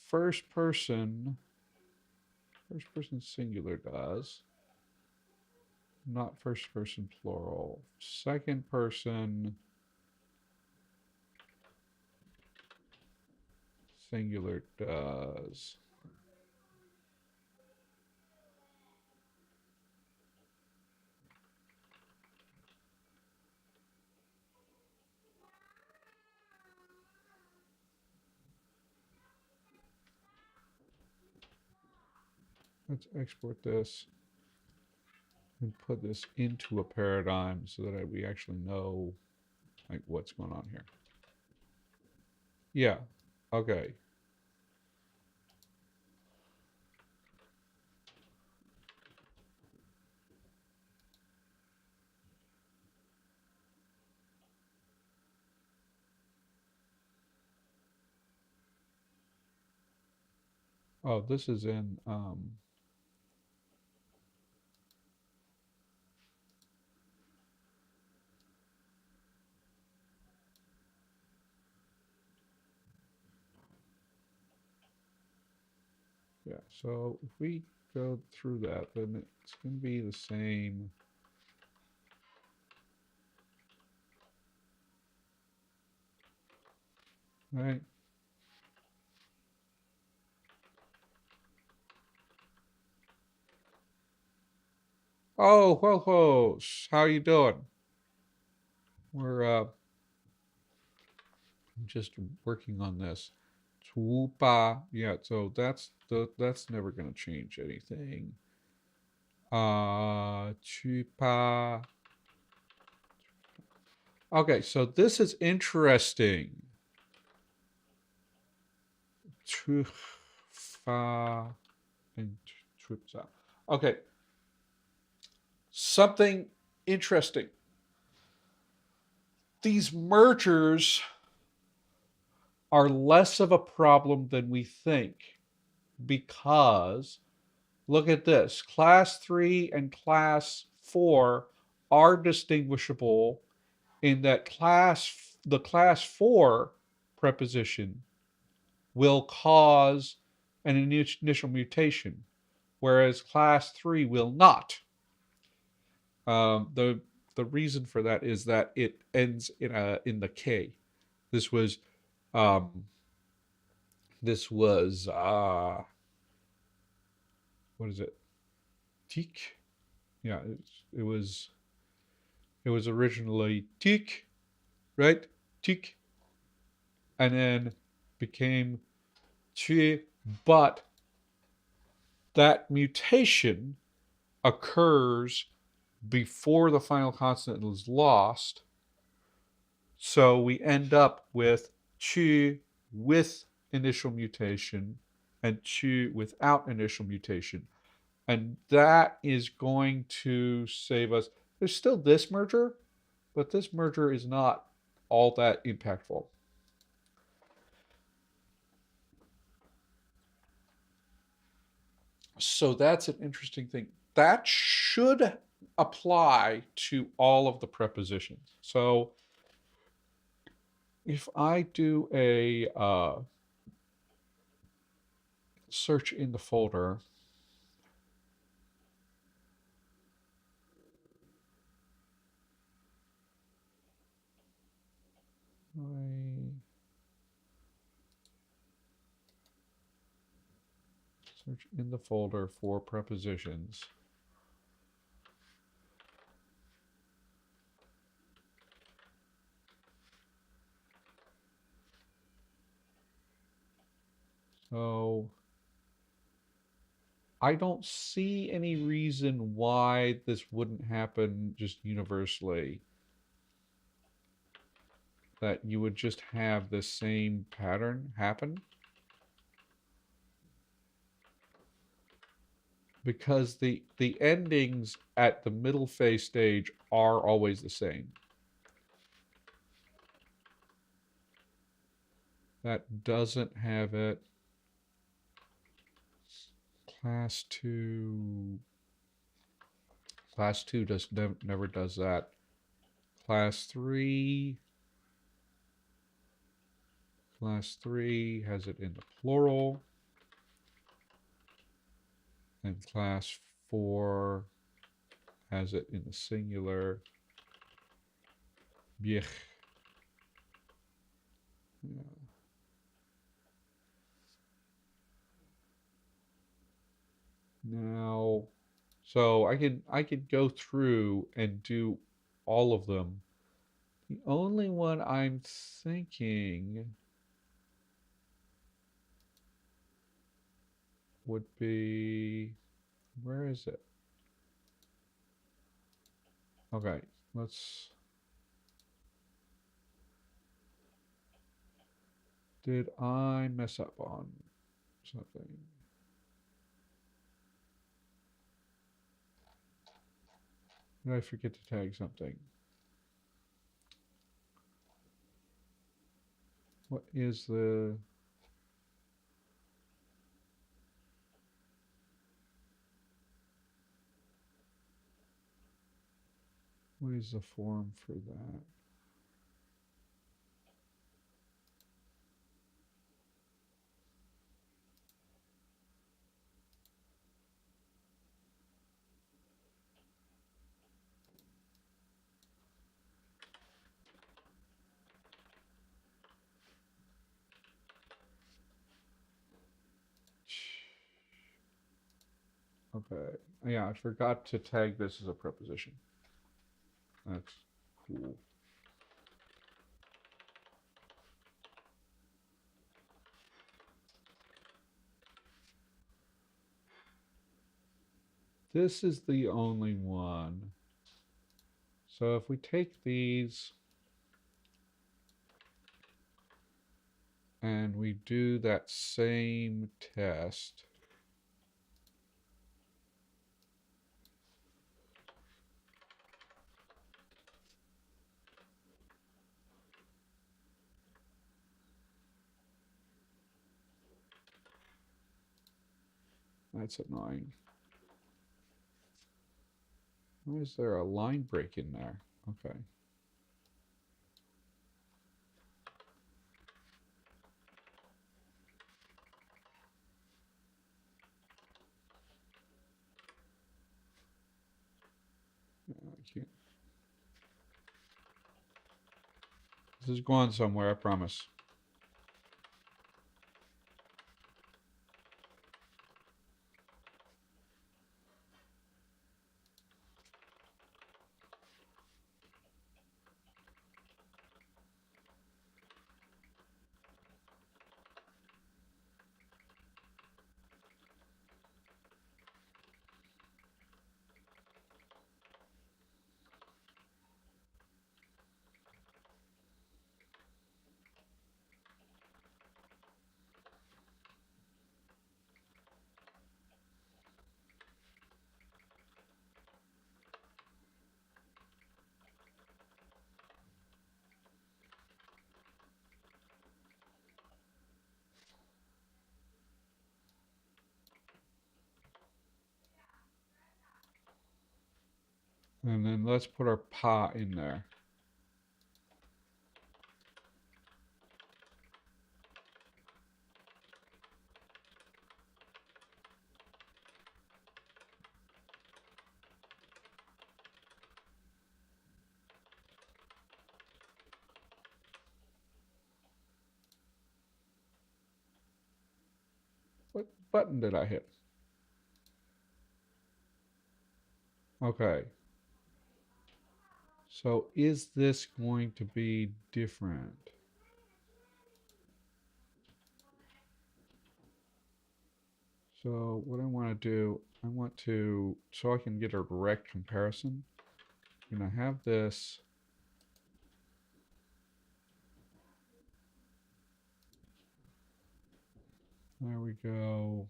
first person singular does, not first person plural. Second person singular does. Let's export this and put this into a paradigm so that we actually know like what's going on here. Yeah. Okay. Oh, this is in yeah. So if we go through that, then it's going to be the same. Right? Oh, whoa, whoa. How you doing? We're just working on this. Tupa. Yeah, so that's never gonna change anything. Chupa. Okay, so this is interesting. Tufa and Tripsa. Okay, something interesting. These mergers are less of a problem than we think because look at this. Class 3 and class 4 are distinguishable in that the class 4 preposition will cause an initial mutation, whereas class 3 will not. The reason for that is that it ends in the K. This was um, this was what is it? Tik. Yeah, it was originally tik, right? Tik, and then became chi, but that mutation occurs before the final consonant is lost. So we end up with chi with initial mutation and chi without initial mutation. And that is going to save us. There's still this merger, but this merger is not all that impactful. So that's an interesting thing. That should apply to all of the prepositions. So if I do a search in the folder, I search in the folder for prepositions. So I don't see any reason why this wouldn't happen just universally. That you would just have the same pattern happen. Because the endings at the middle phase stage are always the same. That doesn't have it. Class 2 does never does that. Class 3 Class 3 has it in the plural. And class 4 has it in the singular. Biech. Yeah. Now, so I could go through and do all of them. The only one I'm thinking would be, where is it? Okay, let's, did I mess up on something? Did I forget to tag something? What is the, what is the form for that? Okay, yeah, I forgot to tag this as a preposition. That's cool. This is the only one. So if we take these and we do that same test, that's annoying. Why is there a line break in there? Okay. I can't. This is going somewhere, I promise. And then let's put our pa in there. What button did I hit? Okay. So is this going to be different? So what I want to do, I want to, so I can get a direct comparison, I'm going to have this. There we go.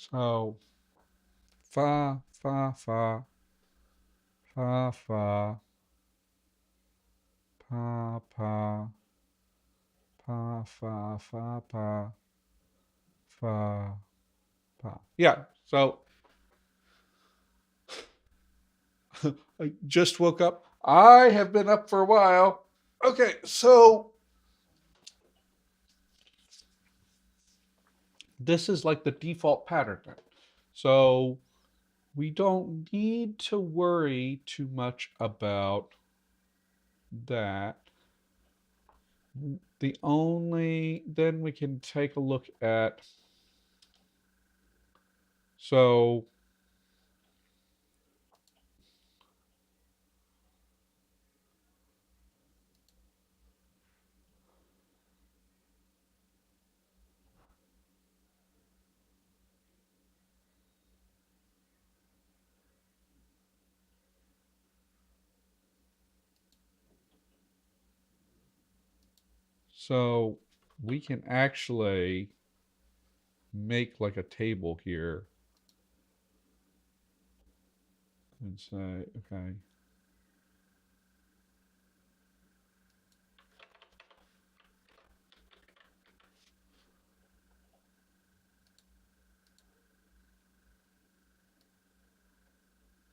So fa, fa, fa, fa, fa, pa, pa, pa, fa, fa, pa, fa, pa. Yeah. So I just woke up. I have been up for a while. Okay, so this is like the default pattern. So we don't need to worry too much about that. Then we can take a look at, so so we can actually make like a table here and say, okay,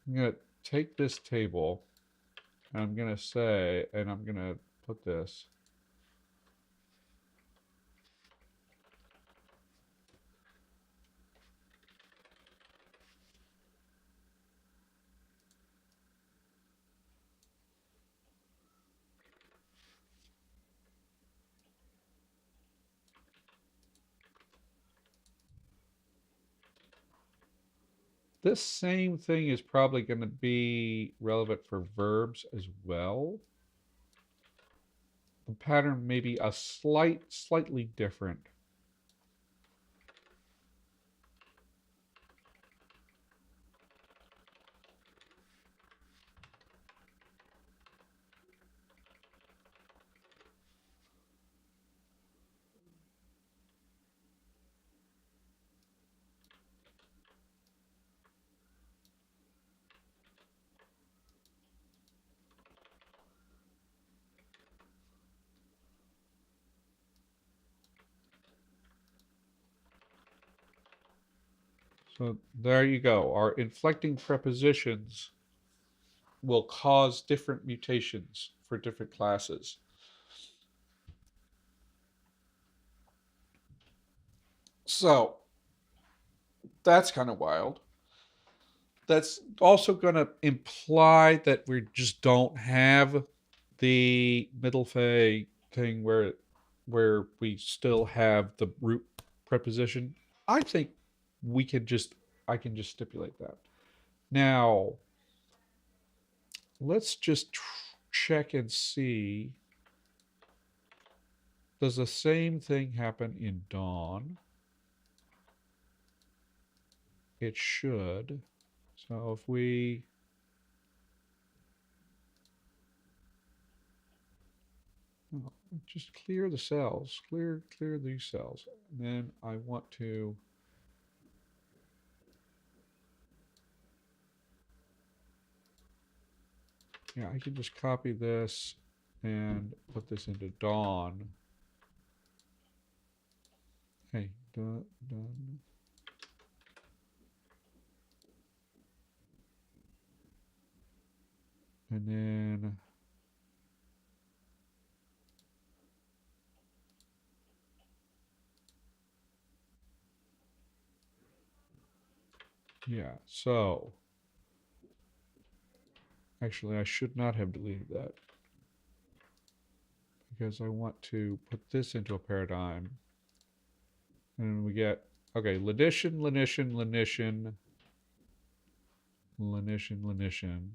I'm going to take this table and I'm going to say, and I'm going to put this. This same thing is probably going to be relevant for verbs as well. The pattern may be a slightly different. So there you go. Our inflecting prepositions will cause different mutations for different classes. So that's kind of wild. That's also going to imply that we just don't have the middle fay thing where we still have the root preposition. I think we can just I can just stipulate that. Now, let's just check and see, does the same thing happen in dawn? It should. So if we just clear the cells, clear these cells, and then I want to, yeah, I can just copy this and put this into dawn. Hey, done. And then yeah, so actually I should not have deleted that because I want to put this into a paradigm. And we get, okay, lenition, lenition, lenition, lenition, lenition.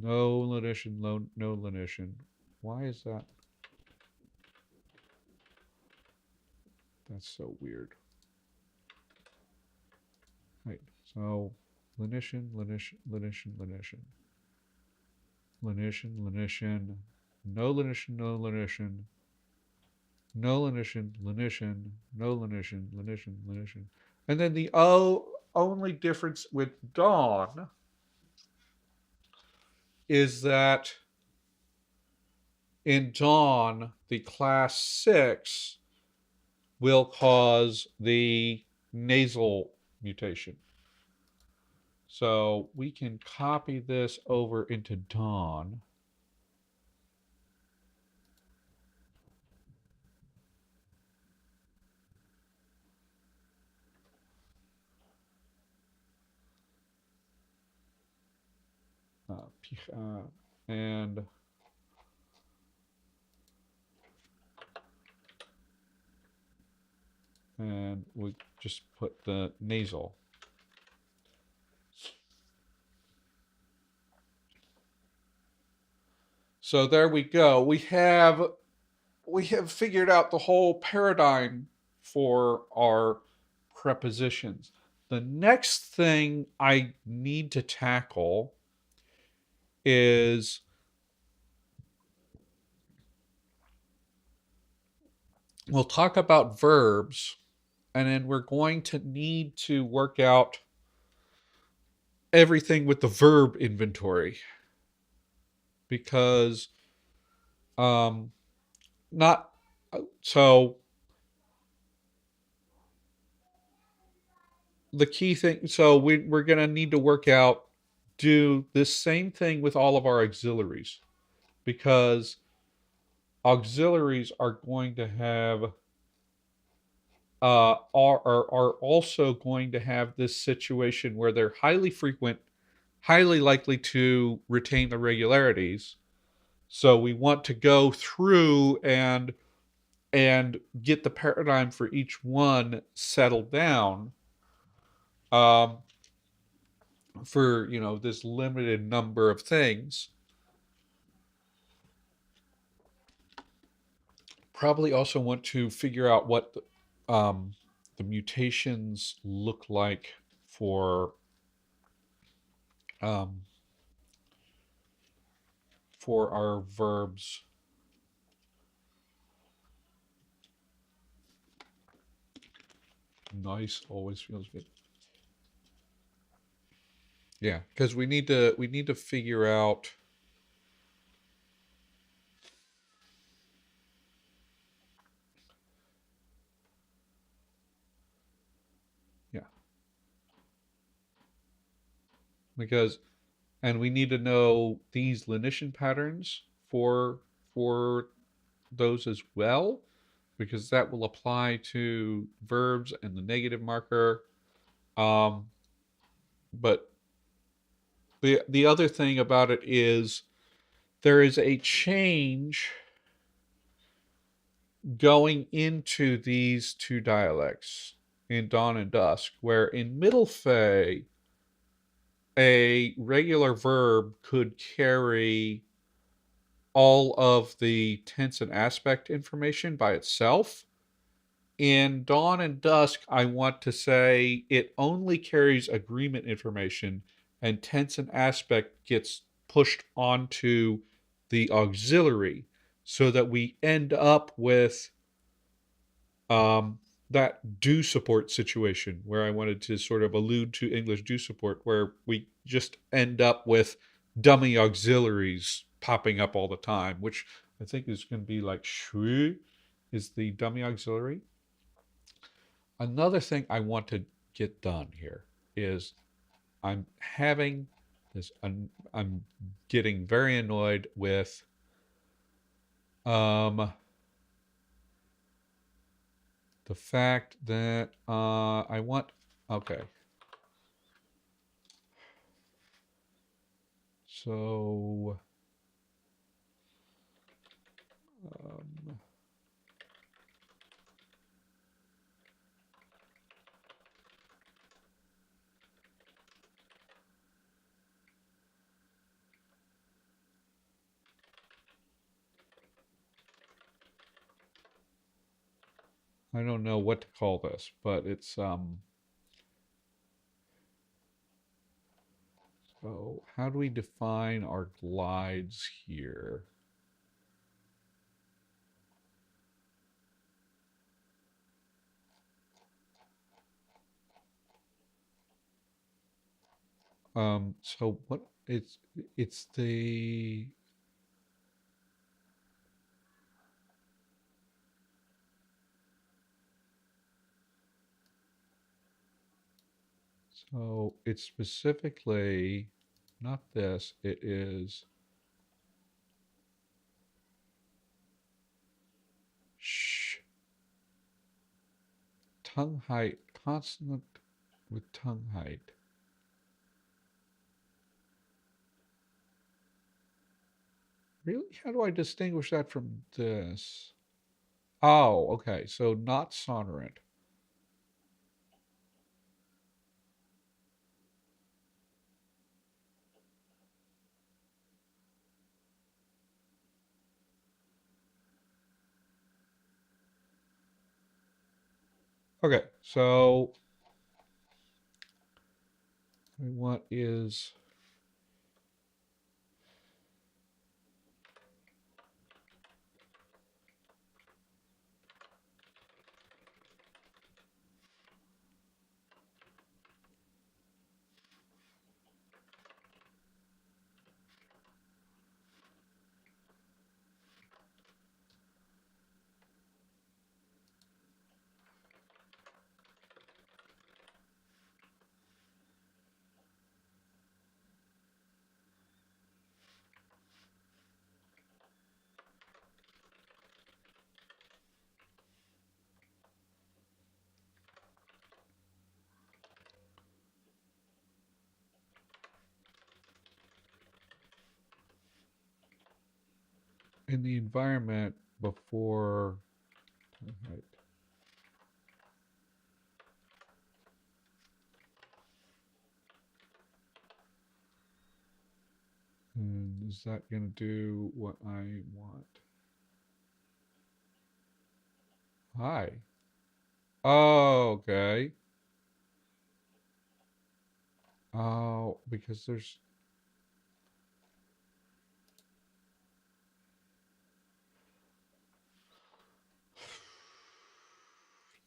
No lenition, no lenition. Why is that? That's so weird. Right, so lenition, lenition, lenition, lenition. Lenition, lenition. No lenition, no lenition. no lenition, lenition, no lenition, lenition, lenition. And then the only difference with Dawn is that in Dawn, the class 6 will cause the nasal mutation. So we can copy this over into Dawn. And we just put the nasal. So there we go. We have figured out the whole paradigm for our prepositions. The next thing I need to tackle is we'll talk about verbs, and then we're going to need to work out everything with the verb inventory because not so the key thing, so we're going to need to work out, do this same thing with all of our auxiliaries, because auxiliaries are going to have are also going to have this situation where they're highly frequent, highly likely to retain the regularities. So we want to go through and get the paradigm for each one settled down, um, for this limited number of things. Probably also want to figure out what the mutations look like um, for our verbs. Nice always feels good. Yeah, because we need to figure out. Yeah, because and we need to know these lenition patterns for those as well, because that will apply to verbs and the negative marker. Um, but the other thing about it is there is a change going into these two dialects in Dawn and Dusk, where in Middle Fey, a regular verb could carry all of the tense and aspect information by itself. In Dawn and Dusk, I want to say it only carries agreement information, and tense and aspect gets pushed onto the auxiliary, so that we end up with um, that do support situation where I wanted to sort of allude to English do support, where we just end up with dummy auxiliaries popping up all the time, which I think is going to be like shui is the dummy auxiliary. Another thing I want to get done here is I'm having this, I'm getting very annoyed with the fact that I want, okay. So, um, I don't know what to call this, but it's so how do we define our glides here? So what it's the so it's specifically not this, it is shh, tongue height, consonant with tongue height. Really? How do I distinguish that from this? Oh, okay. So not sonorant. Okay, so what is in the environment before tongue height? And is that going to do what I want? Hi. Oh, okay. Oh, because there's.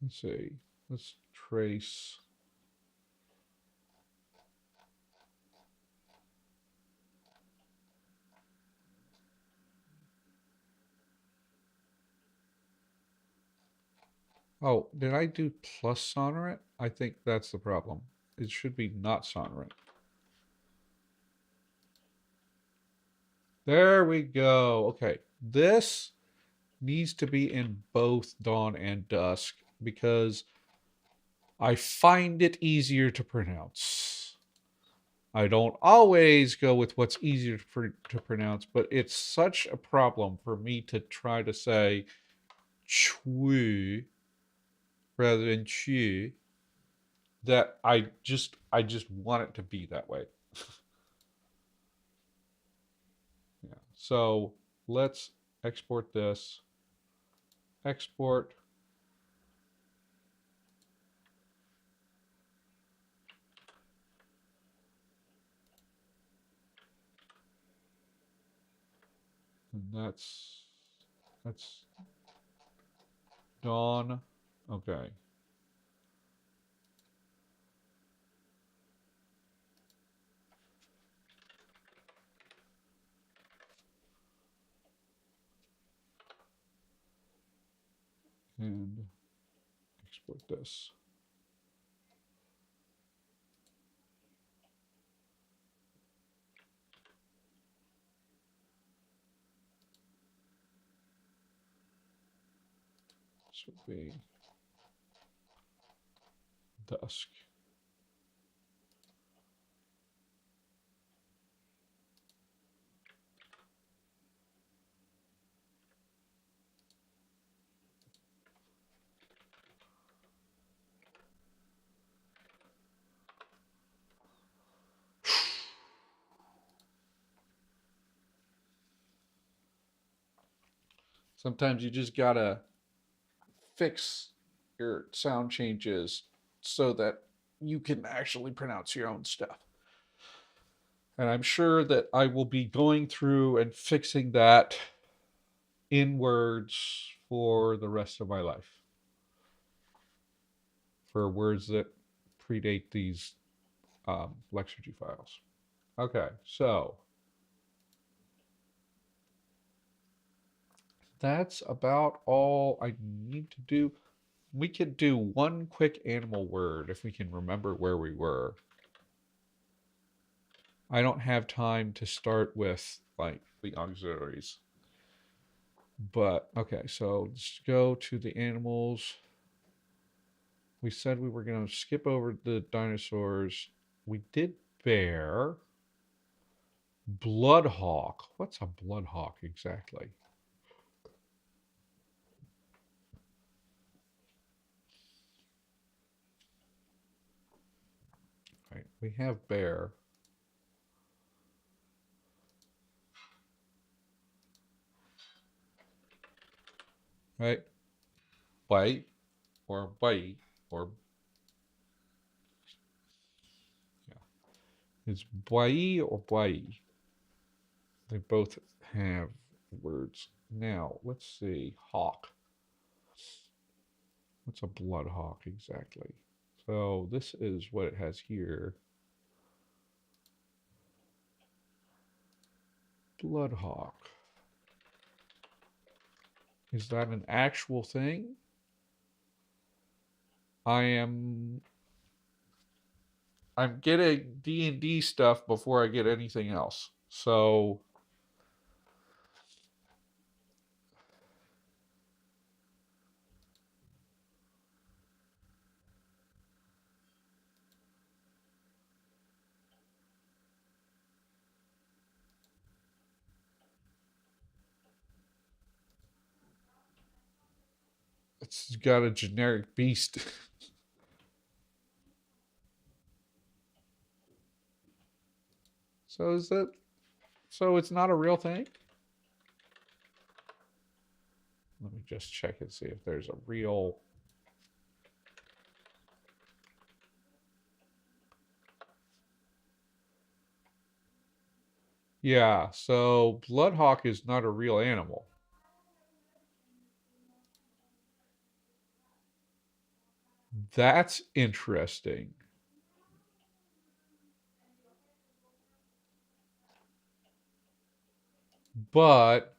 Let's see. Let's trace. Oh, did I do plus sonorant? I think that's the problem. It should be not sonorant. There we go. Okay. This needs to be in both dawn and dusk because I find it easier to pronounce. I don't always go with what's easier to pronounce, but it's such a problem for me to try to say chui rather than chi that I just want it to be that way. Yeah. So let's export this. Export. And that's dawn. Okay. And export this. This would be dusk. Sometimes you just gotta fix your sound changes so that you can actually pronounce your own stuff. And I'm sure that I will be going through and fixing that in words for the rest of my life. For words that predate these Lexergy files. Okay, so that's about all I need to do. We could do one quick animal word if we can remember where we were. I don't have time to start with like the auxiliaries. But okay, so let's go to the animals. We said we were going to skip over the dinosaurs. We did bear. Bloodhawk. What's a bloodhawk exactly? Right, we have bear. Right? Bite or bite or yeah. It's bai or bai. They both have words. Now, let's see. Hawk. What's a bloodhawk exactly? So this is what it has here. Bloodhawk. Is that an actual thing? I'm getting D&D stuff before I get anything else. So it's got a generic beast. So is that so it's not a real thing? Let me just check and see if there's a real Yeah, so bloodhawk is not a real animal. That's interesting. But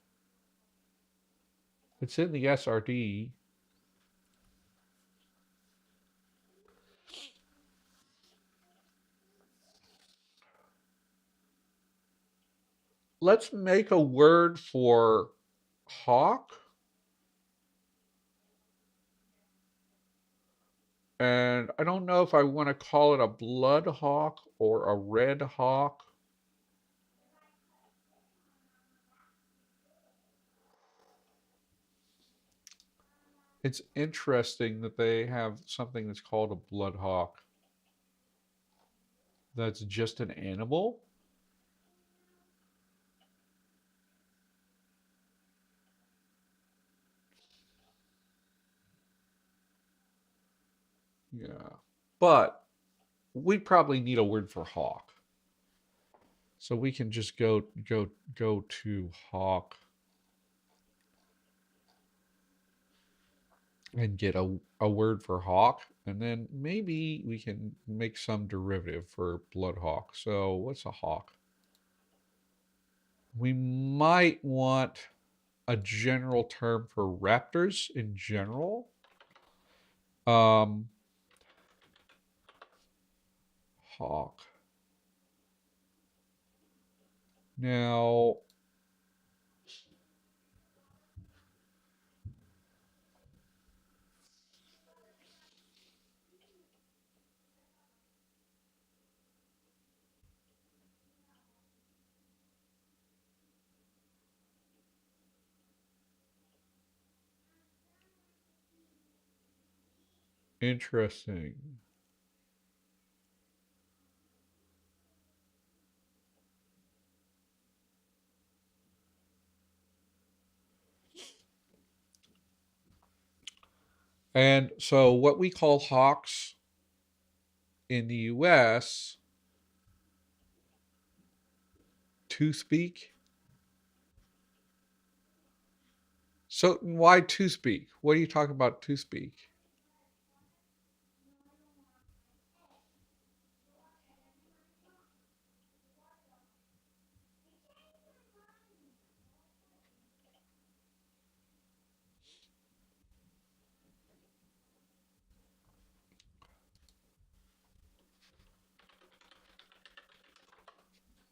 it's in the SRD. Let's make a word for hawk. And I don't know if I want to call it a blood hawk or a red hawk. It's interesting that they have something that's called a blood hawk. That's just an animal. Yeah. But we probably need a word for hawk. So we can just go to hawk and get a word for hawk, and then maybe we can make some derivative for blood hawk. So what's a hawk? We might want a general term for raptors in general. Um, hawk. Now, interesting. And so what we call hawks in the US, to speak. So why to speak? What are you talking about to speak?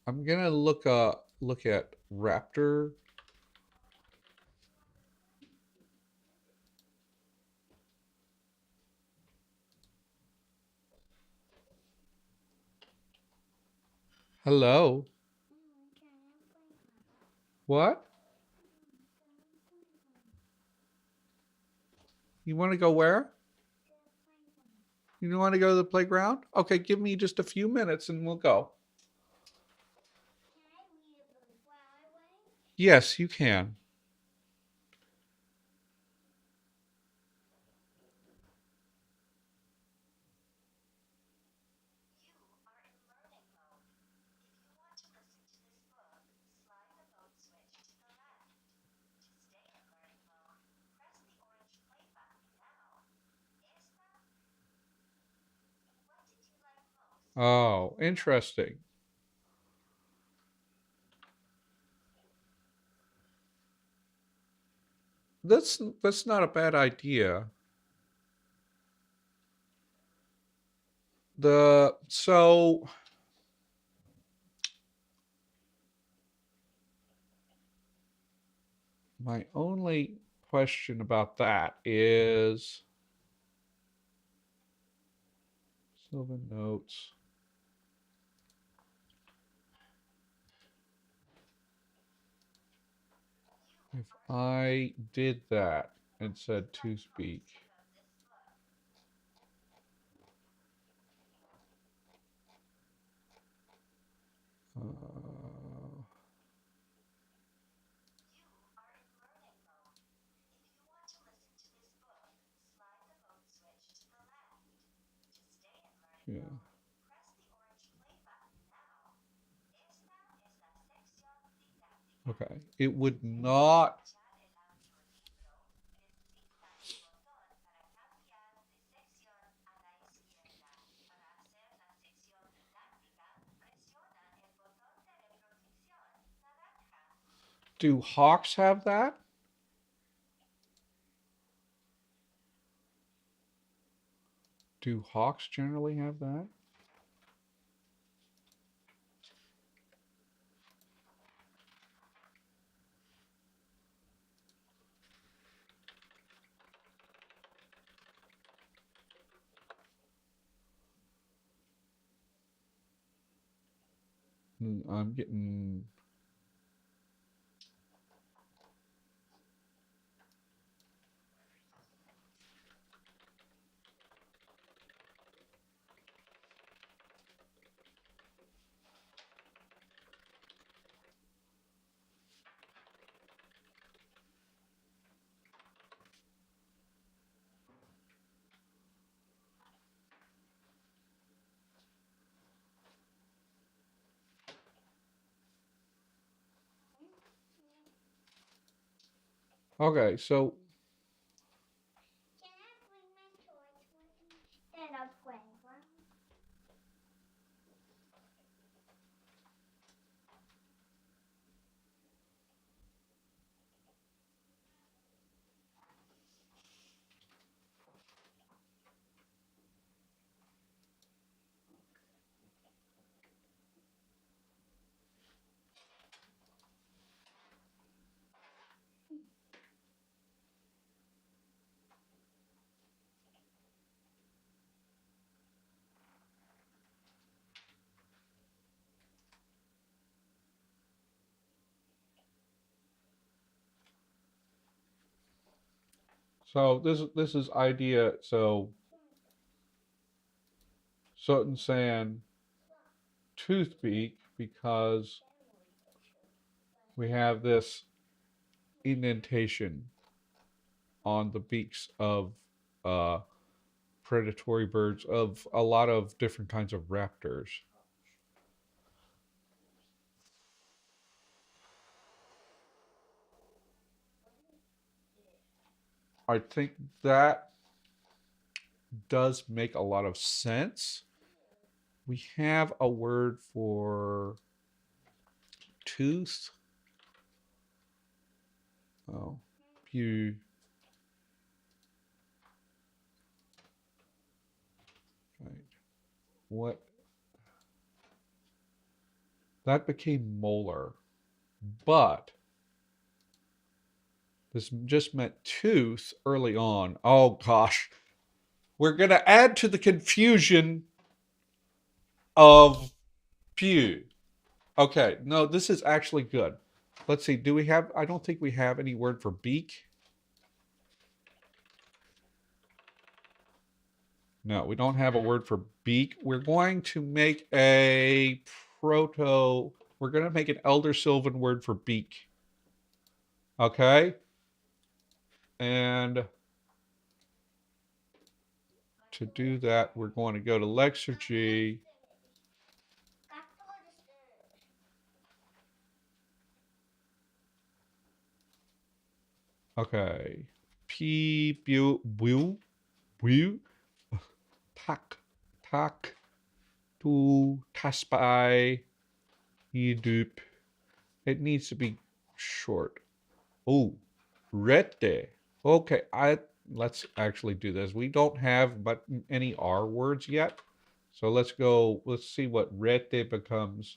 I'm gonna look at raptor. Hello. What? You want to go where? You want to go to the playground? Okay, give me just a few minutes and we'll go. Yes, you can. Oh, interesting. That's not a bad idea. The so my only question about that is Sylvan notes. If I did that and said to speak, uh, yeah, okay, it would not. Do hawks have that? Do hawks generally have that? I'm getting. Okay, so this is idea. So Sutton saying toothbeak because we have this indentation on the beaks of uh, predatory birds of a lot of different kinds of raptors. I think that does make a lot of sense. We have a word for tooth. Oh, you. Right. What? That became molar. But this just meant tooth early on. Oh gosh. We're going to add to the confusion of pew. Okay, no, this is actually good. Let's see. Do we have? I don't think we have any word for beak. No, we don't have a word for beak. We're going to make a proto. We're going to make an Elder Sylvan word for beak. Okay? And to do that, we're going to go to Lexergy. Okay. P, bu, bu, tak, tak, tu, taspai, dup. It needs to be short. Oh, rete. Okay, let's actually do this. We don't have but any R words yet. So let's go, let's see what rete becomes.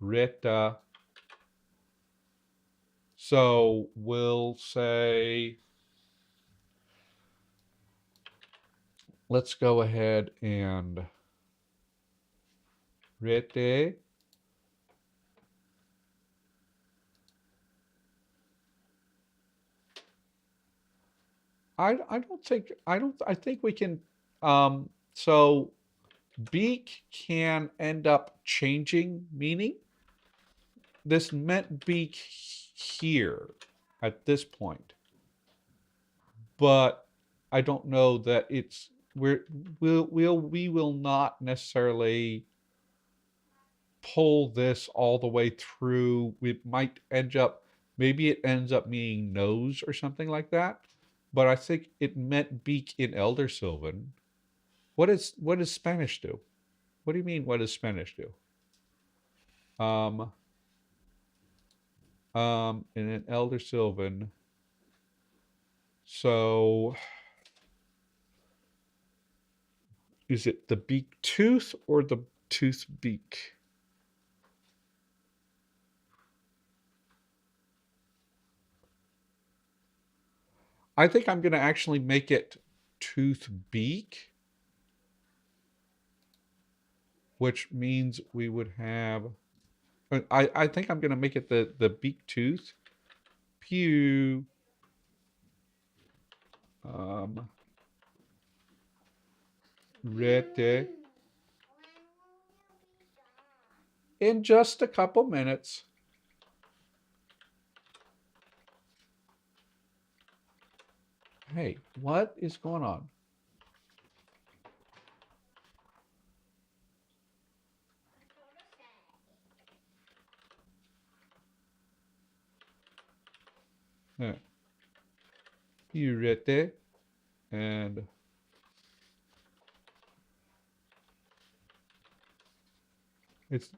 Reta. So we'll say, let's go ahead and rete. I think we can, so beak can end up changing meaning. This meant beak here at this point, but I don't know that it's we will not necessarily pull this all the way through. It might end up, maybe it ends up meaning nose or something like that. But I think it meant beak in Elder Sylvan. What does Spanish do? What do you mean? What does Spanish do? Um, in an Elder Sylvan. So is it the beak tooth or the tooth beak? I think I'm going to actually make it tooth beak, which means we would have. I think I'm going to make it the beak tooth. Pew. Rete. In just a couple minutes. Hey, what is going on? Yeah. Rete. And it's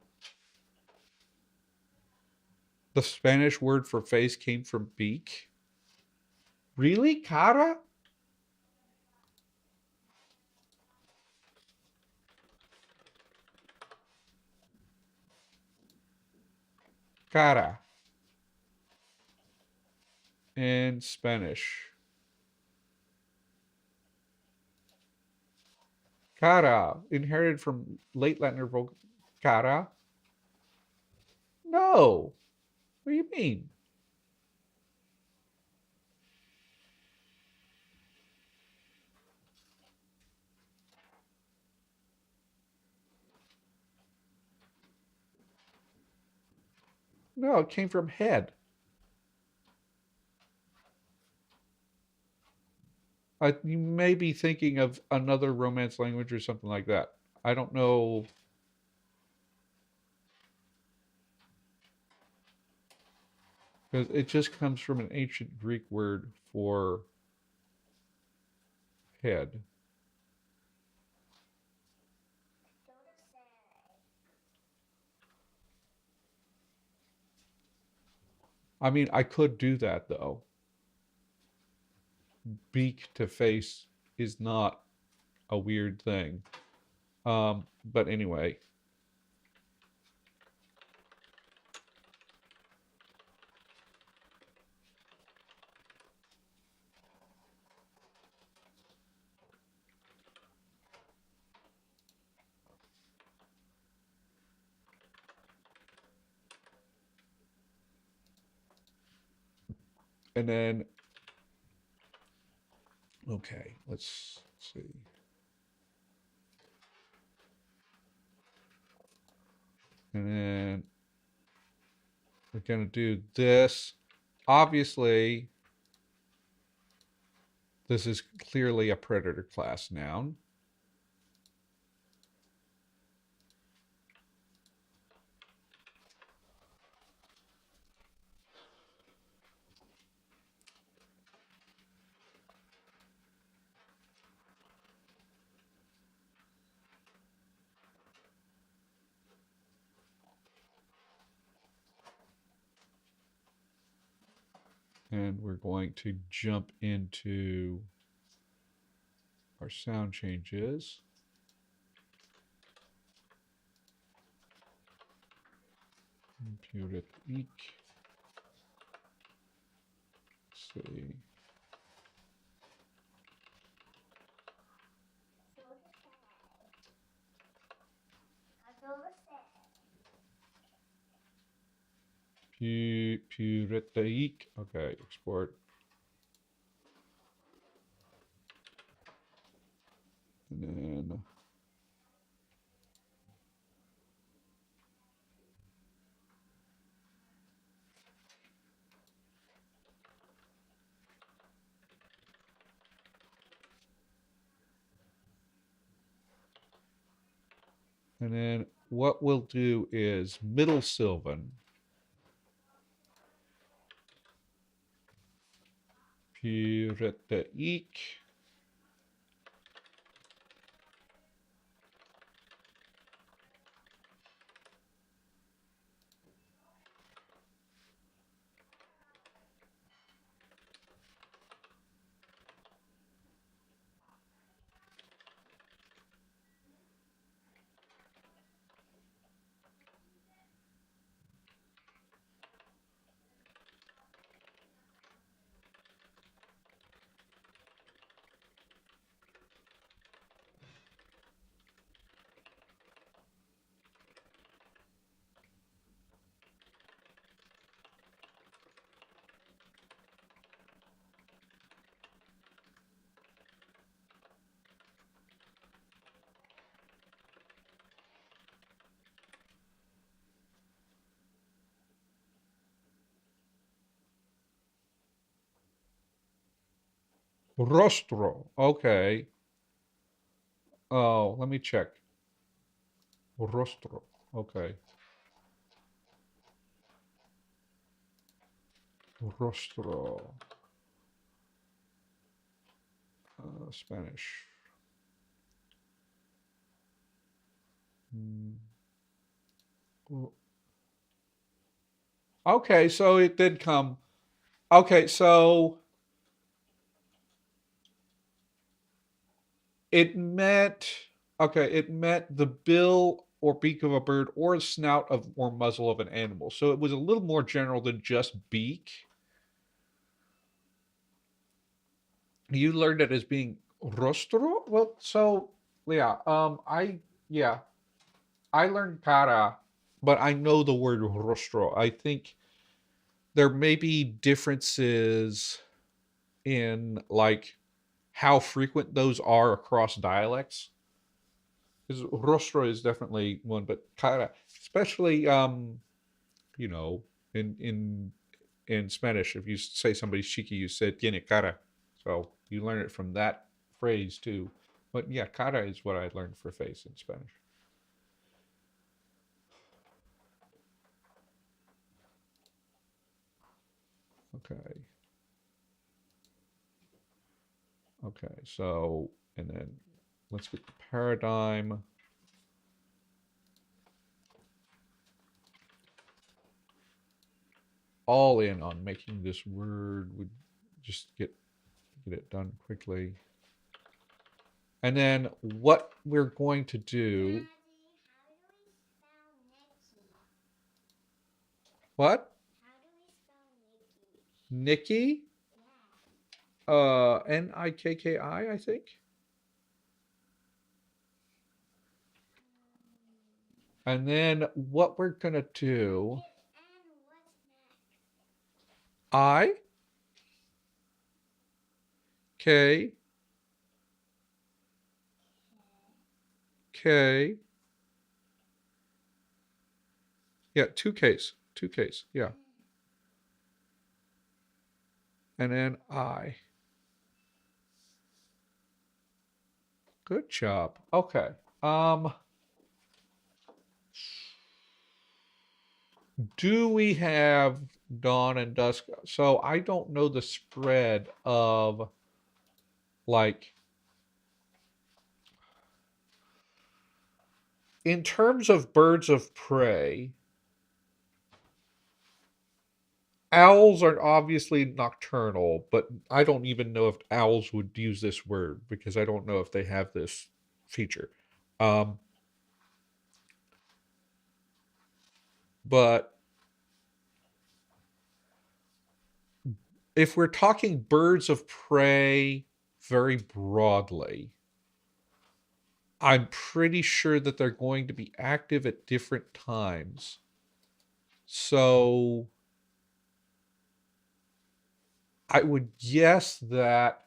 the Spanish word for face came from beak. Really, cara? Cara in Spanish. Cara, inherited from late Latin or cara. No. What do you mean? No, it came from head. You may be thinking of another Romance language or something like that. I don't know. Because it just comes from an ancient Greek word for head. I mean, I could do that though. Beak to face is not a weird thing. But anyway. And then, okay, let's see. And then we're going to do this. Obviously, this is clearly a predator class noun. And we're going to jump into our sound changes. Computer eek. Let's see. Puritaik. Okay, export. And then what we'll do is middle Sylvan. Puritaik. Rostro. Okay. Oh, let me check. Rostro. Okay. Rostro. Spanish. Mm. Okay, so it did come. Okay, so it meant it meant the bill or beak of a bird or the snout of or muzzle of an animal. So it was a little more general than just beak. You learned it as being rostro? Well, so yeah, yeah, I learned cara, but I know the word rostro. I think there may be differences in like how frequent those are across dialects. Because rostro is definitely one, but cara, especially you know, in Spanish, if you say somebody's cheeky, you say tiene cara. So you learn it from that phrase too. But yeah, cara is what I learned for face in Spanish. Okay. Okay. So, and then let's get the paradigm. All in on making this word would just get it done quickly. And then what we're going to do. What? Nikki? Nikki, I think. And then what we're gonna do. I? K. K. Yeah, two Ks. Two Ks. Yeah. And then I. Good job. Okay. Do we have dawn and dusk? So I don't know the spread of like in terms of birds of prey, owls are obviously nocturnal, but I don't even know if owls would use this word because I don't know if they have this feature. Um, but if we're talking birds of prey very broadly, I'm pretty sure that they're going to be active at different times. So I would guess that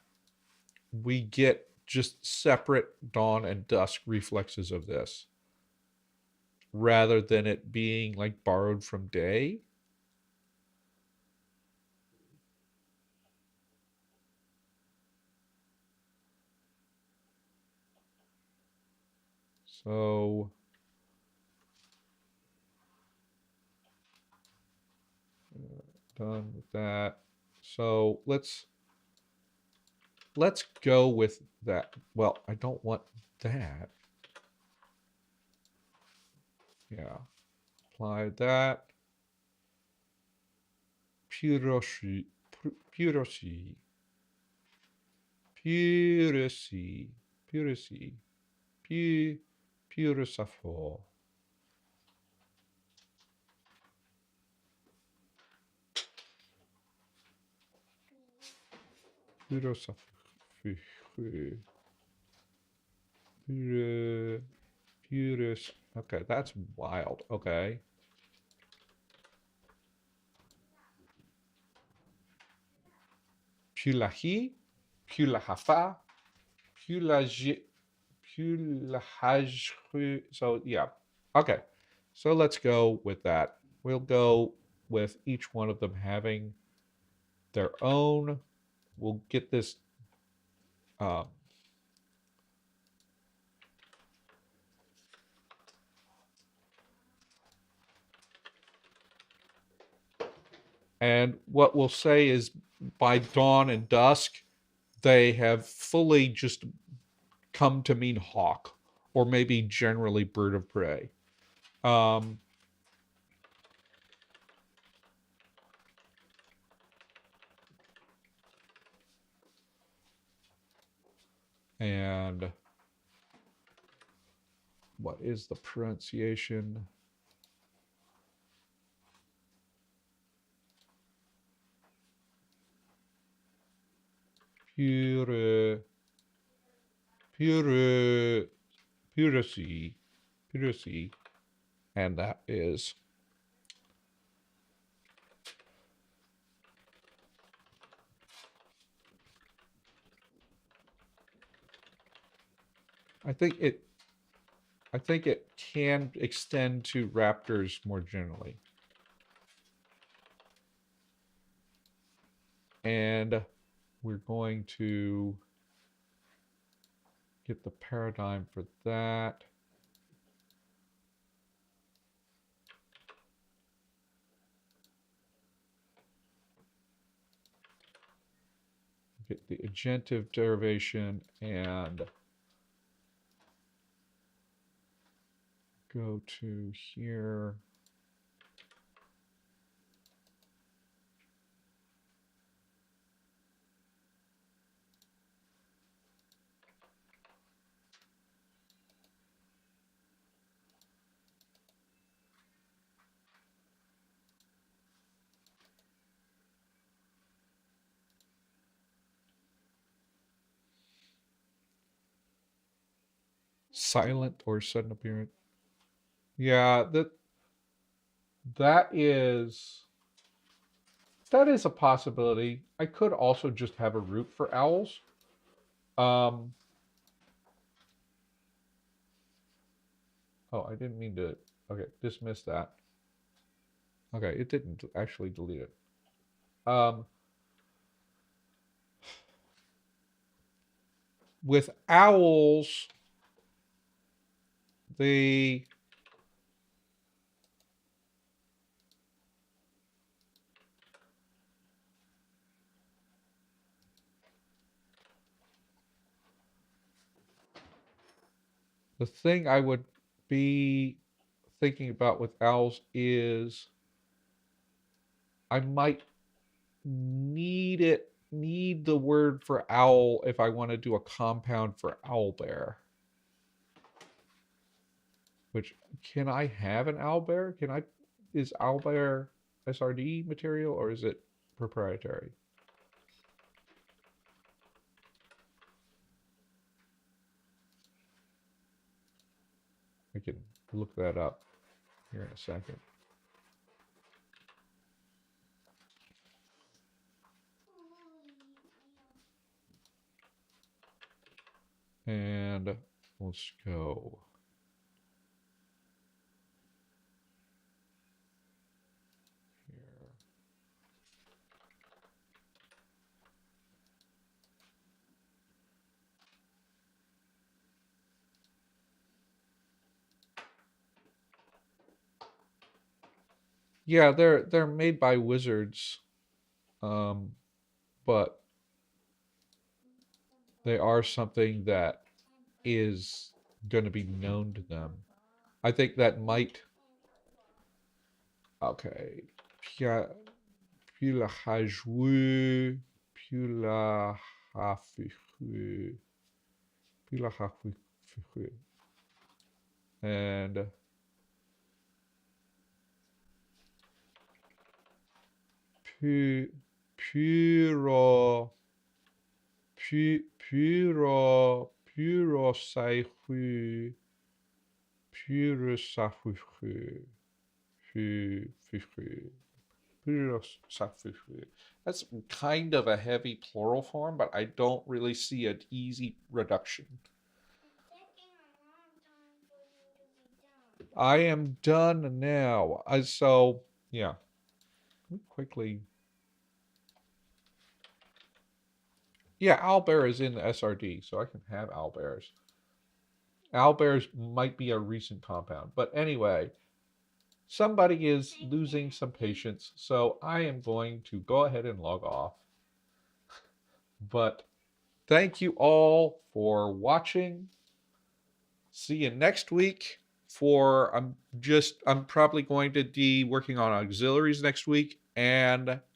we get just separate dawn and dusk reflexes of this rather than it being like borrowed from day. So done with that. So let's go with that. Well, I don't want that. Yeah. Apply that. Piracy. Piracy. Piracy. Piracy. Puriful. Puriful. Purus. Okay, that's wild. Okay. Pulahi. Pulahafa. Pulaji. Pulahajru. So, yeah. Okay. So let's go with that. We'll go with each one of them having their own. We'll get this. Um, and what we'll say is by dawn and dusk, they have fully just come to mean hawk or maybe generally bird of prey. Um, and what is the pronunciation? Pure, pure, piracy, piracy, and that is. I think it. I think it can extend to raptors more generally. And we're going to get the paradigm for that. Get the agentive derivation and go to here. Silent or sudden appearance. Yeah, that is that is a possibility. I could also just have a root for owls. Oh, I didn't mean to. Okay, dismiss that. Okay, it didn't actually delete it. With owls, the thing I would be thinking about with owls is I might need the word for owl if I want to do a compound for owlbear. Which, can I have an owlbear? Is owlbear SRD material or is it proprietary? I can look that up here in a second. And let's go. Here. Yeah, they're made by wizards, but they are something that is going to be known to them. I think that might. Okay. Puis la a joué, puis la a fait, puis la a fait, and puis puro, puro saihu, puro safu, puro safu. That's kind of a heavy plural form, but I don't really see an easy reduction. I am done now. So, yeah. Quickly. Yeah, owlbear is in the SRD, so I can have owlbears. Owlbears might be a recent compound. But anyway, somebody is losing some patience, so I am going to go ahead and log off. But thank you all for watching. See you next week. I'm probably going to be working on auxiliaries next week and